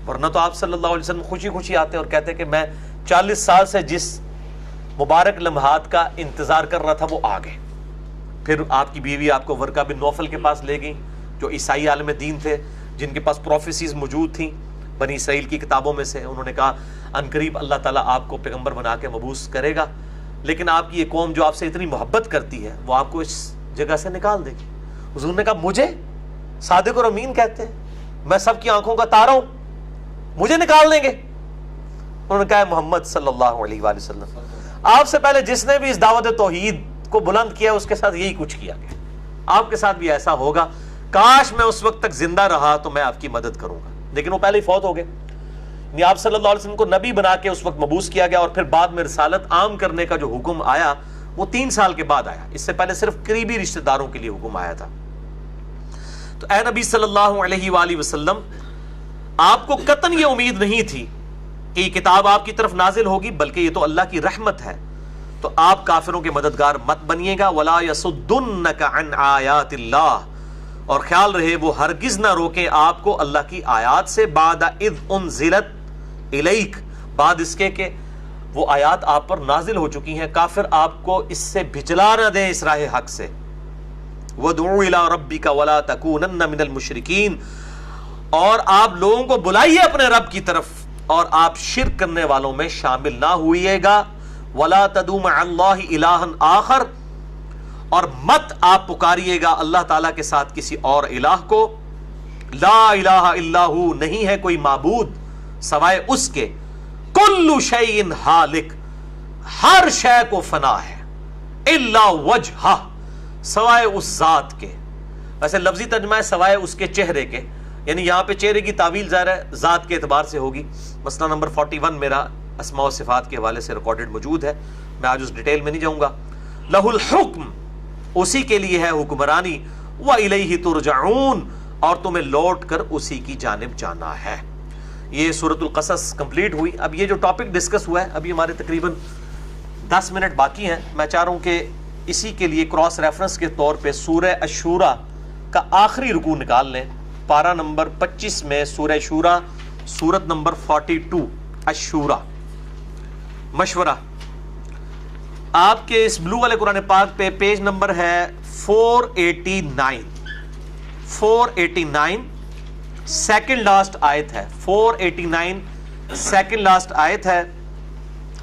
A: ورنہ تو آپ صلی اللہ علیہ وسلم خوشی خوشی آتے اور کہتے کہ میں 40 سال سے جس مبارک لمحات کا انتظار کر رہا تھا وہ آ گئے. پھر آپ کی بیوی آپ کو ورقہ بن نوفل کے پاس لے گئی، جو عیسائی عالم دین تھے، جن کے پاس پروفیسیز موجود تھیں بنی اسرائیل کی کتابوں میں سے. انہوں نے کہا عنقریب اللہ تعالیٰ آپ کو پیغمبر بنا کے مبعوث کرے گا، لیکن آپ کی یہ قوم جو آپ سے اتنی محبت کرتی ہے وہ آپ کو اس جگہ سے نکال دے گی. حضور نے کہا مجھے صادق اور امین کہتے ہیں، میں سب کی آنکھوں کا تارا ہوں، مجھے نکال دیں گے؟ انہوں نے کہا محمد صلی اللہ علیہ وآلہ وسلم، آپ سے پہلے جس نے بھی اس دعوت توحید کو بلند کیا اس کے ساتھ یہی کچھ کیا گیا، آپ کے ساتھ بھی ایسا ہوگا. کاش میں اس وقت تک زندہ رہا تو میں آپ کی مدد کروں گا. لیکن وہ پہلے ہی فوت ہو گئے. یعنی آپ صلی اللہ علیہ وسلم کو نبی بنا کے اس وقت مبعوث کیا گیا، اور پھر بعد میں رسالت عام کرنے کا جو حکم آیا وہ 3 سال کے بعد آیا. اس سے پہلے صرف قریبی رشتہ داروں کے لیے حکم آیا تھا. تو اے نبی صلی اللہ علیہ وآلہ وسلم، آپ کو قطعاً یہ امید نہیں تھی کہ یہ کتاب آپ کی طرف نازل ہوگی، بلکہ یہ تو اللہ کی رحمت ہے. تو آپ کافروں کے مددگار مت بنیے گا. وَلَا يَصُدُّنَّكَ عَنْ آيَاتِ اللَّهِ، اور خیال رہے وہ ہرگز نہ روکیں آپ کو اللہ کی آیات سے. بعد اذ انزلت الیک، بعد اس کے کہ وہ آیات آپ پر نازل ہو چکی ہیں. کافر آپ کو اس سے بھجلا نہ دیں اس راہ حق سے. وَدْعُوا إِلَىٰ رَبِّكَ وَلَا تَكُونَنَّ مِنَ الْمُشْرِكِينَ، اور آپ لوگوں کو بلائیے اپنے رب کی طرف اور آپ شرک کرنے والوں میں شامل نہ ہوئیے گا. وَلَا تَدْعُوا مَعَ اللَّهِ إِلَٰهًا آخر، اور مت آپ پکاریے گا اللہ تعالیٰ کے ساتھ کسی اور الہ کو. لا الہ الا ہو، نہیں ہے کوئی معبود سوائے اس کے. کل شیء ہالک، ہر شے کو فنا ہے. الا وجہہ، سوائے اس ذات کے. ویسے لفظی ترجمہ ہے سوائے اس کے چہرے کے، یعنی یہاں پہ چہرے کی تعویل ظاہر ہے ذات کے اعتبار سے ہوگی. مسئلہ نمبر 41 میرا اسماء و صفات کے حوالے سے ریکارڈڈ موجود ہے، میں آج اس ڈیٹیل میں نہیں جاؤں گا. لہ الحکم، اسی کے لیے ہے حکمرانی. وَإِلَيْهِ تُرْجَعُونَ، اور تمہیں لوٹ کر اسی کی جانب جانا ہے. یہ سورۃ القصص کمپلیٹ ہوئی. اب یہ جو ٹاپک ڈسکس ہوا ہے، ابھی ہمارے تقریباً 10 منٹ باقی ہیں. میں چاہ رہا ہوں کہ اسی کے لیے کراس ریفرنس کے طور پہ سورہ الشورى کا آخری رکوع نکال لیں. پارہ نمبر 25 میں سورہ شورى، سورت نمبر 42 الشورى. مشورہ، آپ کے اس بلو والے قرآن پاک پہ پیج نمبر ہے 489. 489 سیکنڈ لاسٹ آیت ہے. 489 سیکنڈ لاسٹ آیت ہے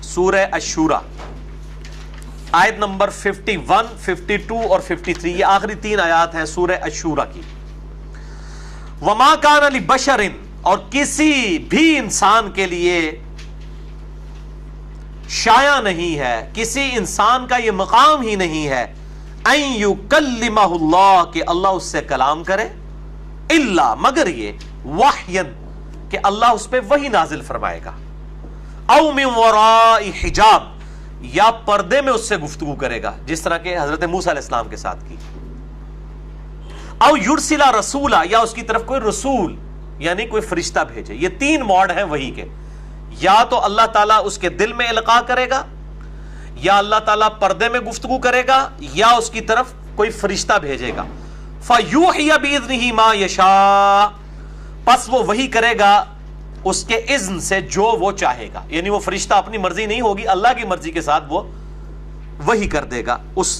A: سورہ الشورى. آیت نمبر 51، 52 اور 53، یہ آخری 3 آیات ہیں سورہ الشورى کی. وَمَا كَانَ لِبَشَرٍ، اور کسی بھی انسان کے لیے شایع نہیں ہے، کسی انسان کا یہ مقام ہی نہیں ہے ان یکلمہ اللہ، کہ اللہ اس سے کلام کرے. الا، مگر یہ وحیًا، کہ اللہ اس پہ وحی نازل فرمائے گا. او من وراء حجاب، یا پردے میں اس سے گفتگو کرے گا، جس طرح کہ حضرت موسیٰ علیہ السلام کے ساتھ کی. او یرسل رسولا، یا اس کی طرف کوئی رسول یعنی کوئی فرشتہ بھیجے. یہ 3 موڈ ہیں وحی کے. یا تو اللہ تعالیٰ اس کے دل میں القاء کرے گا، یا اللہ تعالیٰ پردے میں گفتگو کرے گا، یا اس کی طرف کوئی فرشتہ بھیجے گا. فَيُوحِيَ بِإِذْنِهِ مَا يَشَاءُ، پس وہ وحی کرے گا اس کے اذن سے جو وہ چاہے گا. یعنی وہ فرشتہ اپنی مرضی نہیں ہوگی، اللہ کی مرضی کے ساتھ وہ وحی کر دے گا اس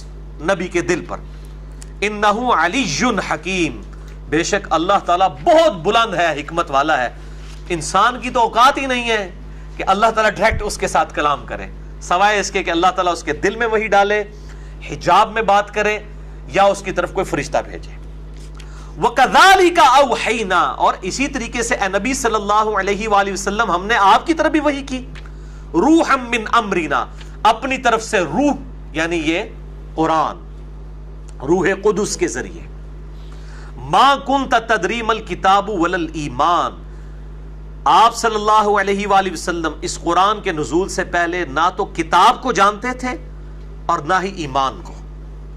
A: نبی کے دل پر. اِنَّهُ عَلِيٌّ حَكِيمٌ، بے شک اللہ تعالیٰ بہت بلند ہے، حکمت والا ہے. انسان کی تو اوقات ہی نہیں ہے کہ اللہ تعالیٰ ڈائریکٹ اس کے ساتھ کلام کرے، سوائے اس کے کہ اللہ تعالیٰ اس کے دل میں وحی ڈالے، حجاب میں بات کرے، یا اس کی طرف کوئی فرشتہ بھیجے. وَكَذَلِكَ أَوْحَيْنَا، اور اسی طریقے سے اے نبی صلی اللہ علیہ وآلہ وسلم ہم نے آپ کی طرف بھی وحی کی. روحًا مِّنْ أَمْرِنَا، اپنی طرف سے روح، یعنی یہ قرآن، روح قدس کے ذریعے. مَا كُنْتَ تَدْرِي مَا الْكِتَابُ وَلَا الْإِيمَانُ، آپ صلی اللہ علیہ وآلہ وسلم اس قرآن کے نزول سے پہلے نہ تو کتاب کو جانتے تھے اور نہ ہی ایمان کو،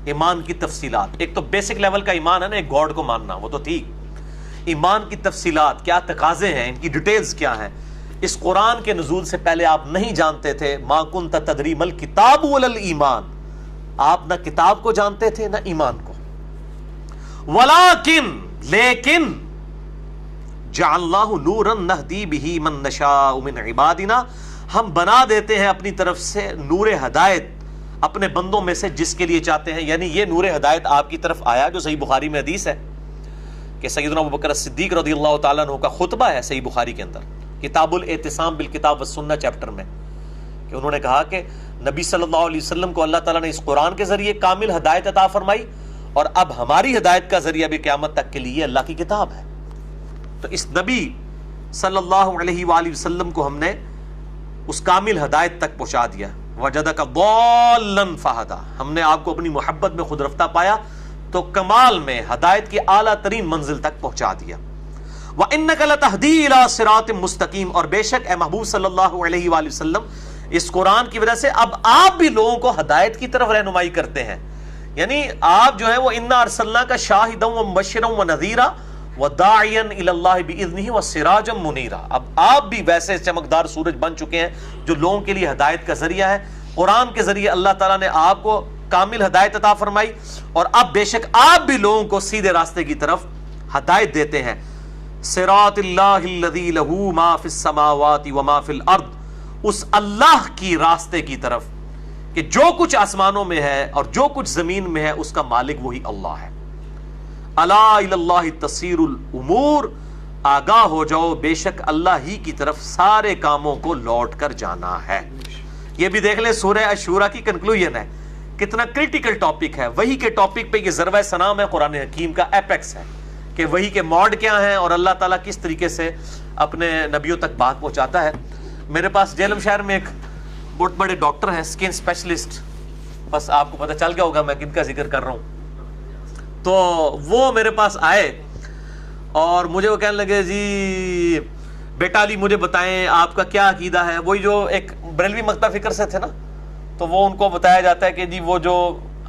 A: ایمان کی تفصیلات. ایک تو بیسک لیول کا ایمان ہے نا، ایک گاڈ کو ماننا، وہ تو ٹھیک. ایمان کی تفصیلات، کیا تقاضے ہیں، ان کی ڈیٹیلز کیا ہیں، اس قرآن کے نزول سے پہلے آپ نہیں جانتے تھے. ما کنت تدری مل کتاب ولا الایمان، آپ نہ کتاب کو جانتے تھے نہ ایمان کو. ولیکن، لیکن جعلناہ نورا نہدی بہ من نشاء من عبادنا، ہم بنا دیتے ہیں اپنی طرف سے نور ہدایت اپنے بندوں میں سے جس کے لیے چاہتے ہیں. یعنی یہ نور ہدایت آپ کی طرف آیا جو صحیح بخاری میں حدیث ہے کہ سیدنا ابوبکر صدیق رضی اللہ تعالیٰ عنہ کا خطبہ ہے صحیح بخاری کے اندر، کتاب الاعتصام بالکتاب والسنہ چیپٹر میں، کہ انہوں نے کہا کہ نبی صلی اللہ علیہ وسلم کو اللہ تعالیٰ نے اس قرآن کے ذریعے کامل ہدایت عطا فرمائی، اور اب ہماری ہدایت کا ذریعہ بھی قیامت تک کے لیے اللہ کی کتاب ہے. تو اس نبی صلی اللہ علیہ وآلہ وسلم کو ہم نے اس کامل ہدایت تک پہنچا دیا. وجدک ضالا فہدی، ہم نے آپ کو اپنی محبت میں خود رفتہ پایا تو کمال میں ہدایت کی اعلیٰ ترین منزل تک پہنچا دیا. وَإِنَّكَ لَتَهْدِي إِلَىٰ صِرَاطٍ مُسْتَقِيمٍ، اور بے شک اے محبوب صلی اللہ علیہ وآلہ وسلم اس قرآن کی وجہ سے اب آپ بھی لوگوں کو ہدایت کی طرف رہنمائی کرتے ہیں. یعنی آپ جو ہے وہ اِنَّا أَرْسَلْنَاكَ شَاهِدًا وَمُبَشِّرًا وَنَذِيرًا وَدَاعِيًا إِلَى اللَّهِ بِإِذْنِهِ وَسِرَاجًا مُنِيرًا، اب آپ بھی ویسے چمکدار سورج بن چکے ہیں جو لوگوں کے لیے ہدایت کا ذریعہ ہے. قرآن کے ذریعے اللہ تعالیٰ نے آپ کو کامل ہدایت عطا فرمائی، اور اب بے شک آپ بھی لوگوں کو سیدھے راستے کی طرف ہدایت دیتے ہیں. صراط اللہ الذی لہ ما فی السماوات وما فی الارض، اس اللہ کی راستے کی طرف کہ جو کچھ آسمانوں میں ہے اور جو کچھ زمین میں ہے اس کا مالک وہی اللہ ہے. الا الی اللہ تصیر الامور، آگاہ ہو جاؤ بے شک اللہ ہی کی طرف سارے کاموں کو لوٹ کر جانا ہے. یہ بھی دیکھ لیں سورہ الشورى کی کنکلوژن ہے، کتنا کریٹیکل ٹاپک ہے. وہی کے ٹاپک پہ یہ ضربہ سنام ہے قرآن حکیم کا، ایپیکس ہے کہ وہی کے موڈ کیا ہیں اور اللہ تعالیٰ کس طریقے سے اپنے نبیوں تک بات پہنچاتا ہے. میرے پاس جہلم شہر میں ایک بہت بڑے ڈاکٹر ہیں، اسکن اسپیشلسٹ، بس آپ کو پتہ چل گیا ہوگا میں کن کا ذکر کر رہا ہوں. تو وہ میرے پاس آئے اور مجھے وہ کہنے لگے جی بیٹا علی مجھے بتائیں آپ کا کیا عقیدہ ہے. وہی جو ایک بریلوی مکتبہ فکر سے تھے نا، تو وہ ان کو بتایا جاتا ہے کہ جی وہ جو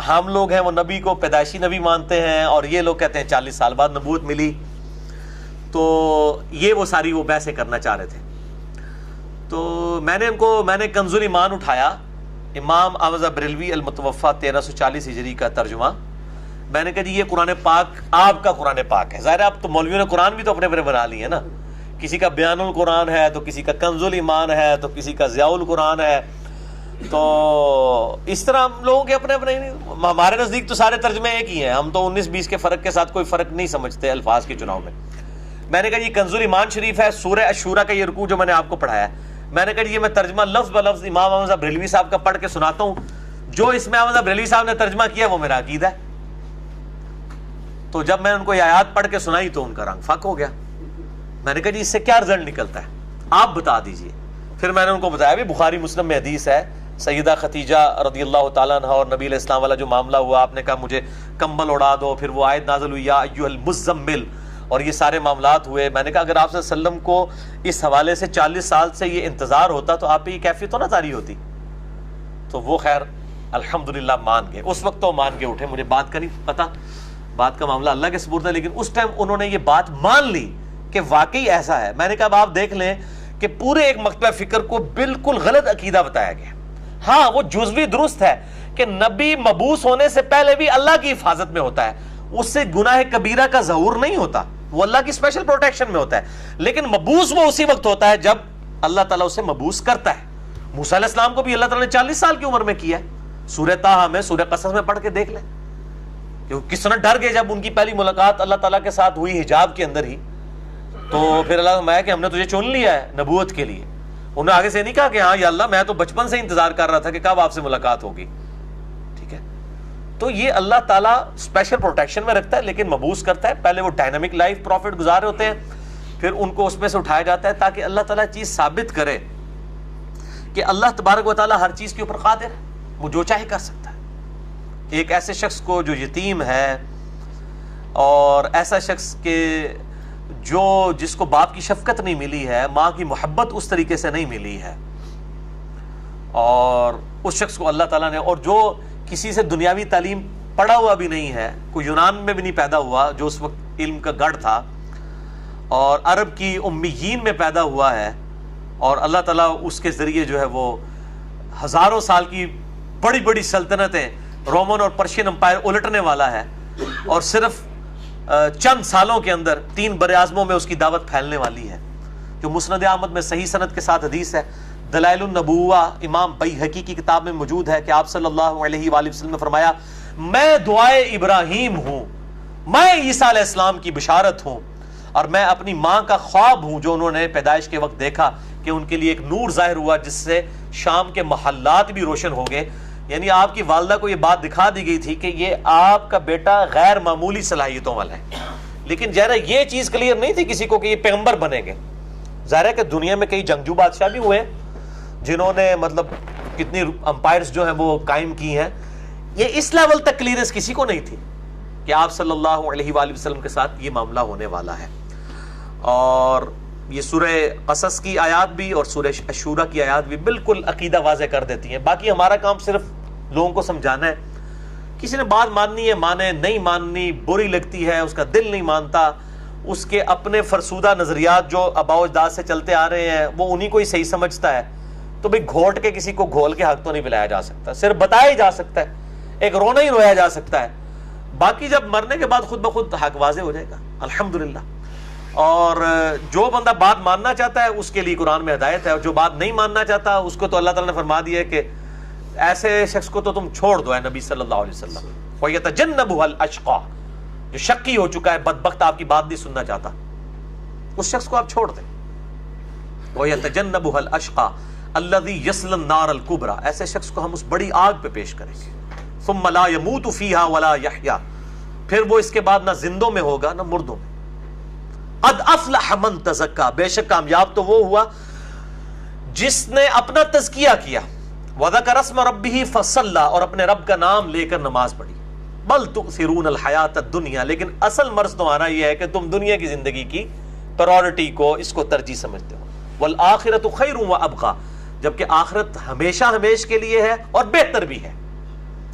A: ہم لوگ ہیں وہ نبی کو پیدائشی نبی مانتے ہیں، اور یہ لوگ کہتے ہیں 40 سال بعد نبوت ملی. تو یہ وہ ساری وہ بحثیں کرنا چاہ رہے تھے. تو میں نے کنز الایمان اٹھایا، امام اعوذ بریلوی المتوفی 1340 ہجری کا ترجمہ. میں نے کہا جی یہ قرآن پاک آپ کا قرآن پاک ہے. ظاہر ہے اب تو مولویوں نے قرآن بھی تو اپنے اپنے بنا لیے نا، کسی کا بیان القرآن ہے تو کسی کا کنز الایمان ہے تو کسی کا ضیاء القرآن ہے. تو اس طرح ہم لوگوں کے اپنے اپنے، ہمارے نزدیک تو سارے ترجمے ایک ہی ہیں، ہم تو 19-20 کے فرق کے ساتھ کوئی فرق نہیں سمجھتے الفاظ کے چناؤ میں. میں نے کہا یہ کنز الایمان شریف ہے، سورہ الشورى کا یہ رکوع جو میں نے آپ کو پڑھایا ہے. میں نے کہا یہ میں ترجمہ لفظ بلفظ امام احمد بریلوی صاحب کا پڑھ کے سناتا ہوں، جو اس میں احمد بریلوی صاحب نے ترجمہ کیا وہ میرا عقیدہ ہے. تو جب میں ان کو یہ آیات پڑھ کے سنائی تو ان کا رنگ فاق ہو گیا. میں نے کہا جی اس سے کیا رزلٹ نکلتا ہے آپ بتا دیجئے. پھر میں نے ان کو بتایا بھی بخاری مسلم میں حدیث ہے، سیدہ ختیجہ رضی اللہ تعالیٰ عنہ اور نبی علیہ السلام والا جو معاملہ ہوا، آپ نے کہا مجھے کمبل اڑا دو، پھر وہ آیت نازل ہوئی یا ایھا المزمل، اور یہ سارے معاملات ہوئے. میں نے کہا اگر آپ صلی اللہ علیہ وسلم کو اس حوالے سے 40 سال سے یہ انتظار ہوتا تو آپ پہ یہ کیفیت تو نہ طاری ہوتی. تو وہ خیر الحمدللہ مان گئے. اس وقت تو مان کے اٹھے، مجھے بات کا نہیں پتا، بات کا معاملہ اللہ کے سپرد ہے، لیکن اس ٹائم انہوں نے یہ بات مان لی کہ واقعی ایسا ہے. میں نے کہا اب آپ دیکھ لیں کہ پورے ایک مکتبہ فکر کو بالکل غلط عقیدہ بتایا گیا. ہاں وہ جزوی درست ہے کہ نبی مبعوث ہونے سے پہلے بھی اللہ کی حفاظت میں ہوتا ہے، اس سے گناہ کبیرہ کا ظہور نہیں ہوتا، وہ اللہ کی اسپیشل پروٹیکشن میں ہوتا ہے. لیکن مبعوث وہ اسی وقت ہوتا ہے جب اللہ تعالیٰ اسے مبعوث کرتا ہے. موسیٰ علیہ السلام کو بھی اللہ تعالیٰ نے 40 سال کی عمر میں کیا ہے. سورہ طٰہٰ میں، سورہ قصص میں پڑھ کے دیکھ لیں کہ کس طرح ڈر گئے جب ان کی پہلی ملاقات اللہ تعالیٰ کے ساتھ ہوئی حجاب کے اندر ہی. تو پھر اللہ نے فرمایا کہ ہم نے تجھے چن لیا ہے نبوت کے لیے. انہوں نے آگے سے نہیں کہا کہ ہاں یا اللہ میں تو بچپن سے انتظار کر رہا تھا کہ کب آپ سے ملاقات ہوگی. ٹھیک ہے، تو یہ اللہ تعالیٰ اسپیشل پروٹیکشن میں رکھتا ہے، لیکن مبعوث کرتا ہے. پہلے وہ ڈائنامک لائف پروفٹ گزارے ہوتے ہیں، پھر ان کو اس میں سے اٹھایا جاتا ہے تاکہ اللہ تعالیٰ چیز ثابت کرے کہ اللہ تبارک و تعالیٰ ہر چیز کے اوپر قادر ہے، وہ جو چاہے کر سکتا ہے. ایک ایسے شخص کو جو یتیم ہے، اور ایسا شخص کے جس کو باپ کی شفقت نہیں ملی ہے، ماں کی محبت اس طریقے سے نہیں ملی ہے، اور اس شخص کو اللہ تعالیٰ نے، اور جو کسی سے دنیاوی تعلیم پڑھا ہوا بھی نہیں ہے، کوئی یونان میں بھی نہیں پیدا ہوا جو اس وقت علم کا گڑھ تھا، اور عرب کی امیین میں پیدا ہوا ہے، اور اللہ تعالیٰ اس کے ذریعے جو ہے وہ ہزاروں سال کی بڑی بڑی سلطنتیں، رومن اور پرشین امپائر الٹنے والا ہے، اور صرف چند سالوں کے اندر 3 براعظموں میں اس کی دعوت پھیلنے والی ہے، جو مسند احمد میں صحیح سند کے ساتھ حدیث ہے۔ دلائل النبوہ امام بیہقی کی کتاب میں موجود ہے کہ آپ صلی اللہ علیہ وآلہ وسلم نے فرمایا، میں دعائے ابراہیم ہوں، میں عیسیٰ علیہ السلام کی بشارت ہوں، اور میں اپنی ماں کا خواب ہوں جو انہوں نے پیدائش کے وقت دیکھا کہ ان کے لیے ایک نور ظاہر ہوا جس سے شام کے محلات بھی روشن ہو گئے۔ یعنی آپ کی والدہ کو یہ بات دکھا دی گئی تھی کہ یہ آپ کا بیٹا غیر معمولی صلاحیتوں والا ہے، لیکن ظاہر یہ چیز کلیئر نہیں تھی کسی کو کہ یہ پیغمبر بنیں گے۔ ظاہر ہے کہ دنیا میں کئی جنگجو بادشاہ بھی ہوئے جنہوں نے مطلب کتنی امپائرز جو ہیں وہ قائم کی ہیں، یہ اس لیول تک کلیئرنس کسی کو نہیں تھی کہ آپ صلی اللہ علیہ وآلہ وسلم کے ساتھ یہ معاملہ ہونے والا ہے۔ اور یہ سورہ قصص کی آیات بھی اور سورہ الشورى کی آیات بھی بالکل عقیدہ واضح کر دیتی ہیں۔ باقی ہمارا کام صرف لوگوں کو سمجھانا ہے، کسی نے بات ماننی ہے مانے، نہیں ماننی بری لگتی ہے، اس کا دل نہیں مانتا، اس کے اپنے فرسودہ نظریات جو آباء و اجداد سے چلتے آ رہے ہیں وہ انہی کو ہی صحیح سمجھتا ہے، تو بھئی گھوٹ کے کسی کو گھول کے حق تو نہیں پلایا جا سکتا، صرف بتایا ہی جا سکتا ہے، ایک رونا ہی رویا جا سکتا ہے، باقی جب مرنے کے بعد خود بخود حق واضح ہو جائے گا الحمدللہ۔ اور جو بندہ بات ماننا چاہتا ہے اس کے لیے قرآن میں ہدایت ہے، اور جو بات نہیں ماننا چاہتا اس کو تو اللہ تعالیٰ نے فرما دیا ہے کہ ایسے شخص کو تو تم چھوڑ دو، اے نبی صلی اللہ علیہ وسلم، وَيَتَجَنَّبُهَا الْأَشْقَى، جو شقی ہو چکا ہے، بدبخت، آپ کی بات نہیں سننا چاہتا، اس شخص کو آپ چھوڑ دیں۔ وَيَتَجَنَّبُهَا الْأَشْقَى الَّذِي يَصْلَى النَّارَ الْكُبْرَى، ایسے شخص کو ہم اس بڑی آگ پہ پیش کریں گے، ثُمَّ لَا يَمُوتُ فِيهَا وَلَا يَحْيَا، پھر وہ اس کے بعد نہ زندوں میں ہوگا نہ مردوں میں۔ قد افلح من تزکا، بے شک کامیاب تو وہ ہوا جس نے اپنا تزکیہ کیا، وذکر اسم ربہ فصلی، اور اپنے رب کا نام لے کر نماز پڑھی۔ بل تؤثرون الحیات الدنیا، لیکن اصل مرض تمہارا یہ ہے کہ تم دنیا کی زندگی کی پرائورٹی کو، اس کو ترجیح سمجھتے ہو۔ والآخرۃ خیر وابقی، جبکہ آخرت ہمیشہ ہمیش کے لیے ہے اور بہتر بھی ہے۔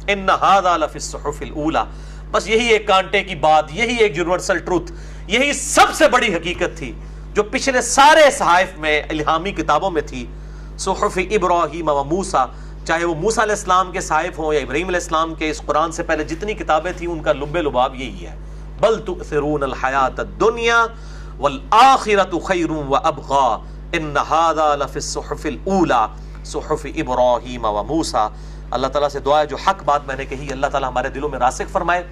A: ان ھذا لفی الصحف الاولی، بس یہی ایک کانٹے کی بات، یہی ایک یونیورسل ٹروتھ، یہی سب سے بڑی حقیقت تھی جو پچھلے سارے صحائف میں، الہامی کتابوں میں تھی۔ صحف ابراہیم و موسیٰ، چاہے وہ موسیٰ علیہ السلام کے صحائف ہوں یا ابراہیم علیہ السلام کے، اس قرآن سے پہلے جتنی کتابیں تھیں ان کا لب لباب یہی ہے۔ بل تؤثرون الحیات الدنیا والآخرۃ خیر وابقی ان ھذا لفی الصحف الاولی صحف ابراہیم و موسیٰ۔ اللہ تعالیٰ سے دعا ہے جو حق بات میں نے کہی اللہ تعالیٰ ہمارے دلوں میں راسخ فرمائے،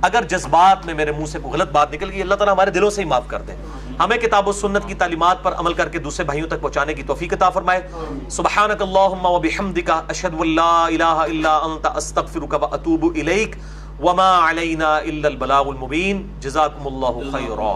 A: اگر جذبات میں میرے منہ سے کوئی غلط بات نکل گئی اللہ تعالیٰ ہمارے دلوں سے ہی معاف کر دے، ہمیں کتاب و سنت کی تعلیمات پر عمل کر کے دوسرے بھائیوں تک پہنچانے کی توفیق عطا فرمائے۔ سبحانک اللہم و بحمدک، اشہد ان لا الہ الا انت، استغفرک و اتوب الیک، وما علینا الا البلاغ المبین۔ جزاکم اللہ خیرا۔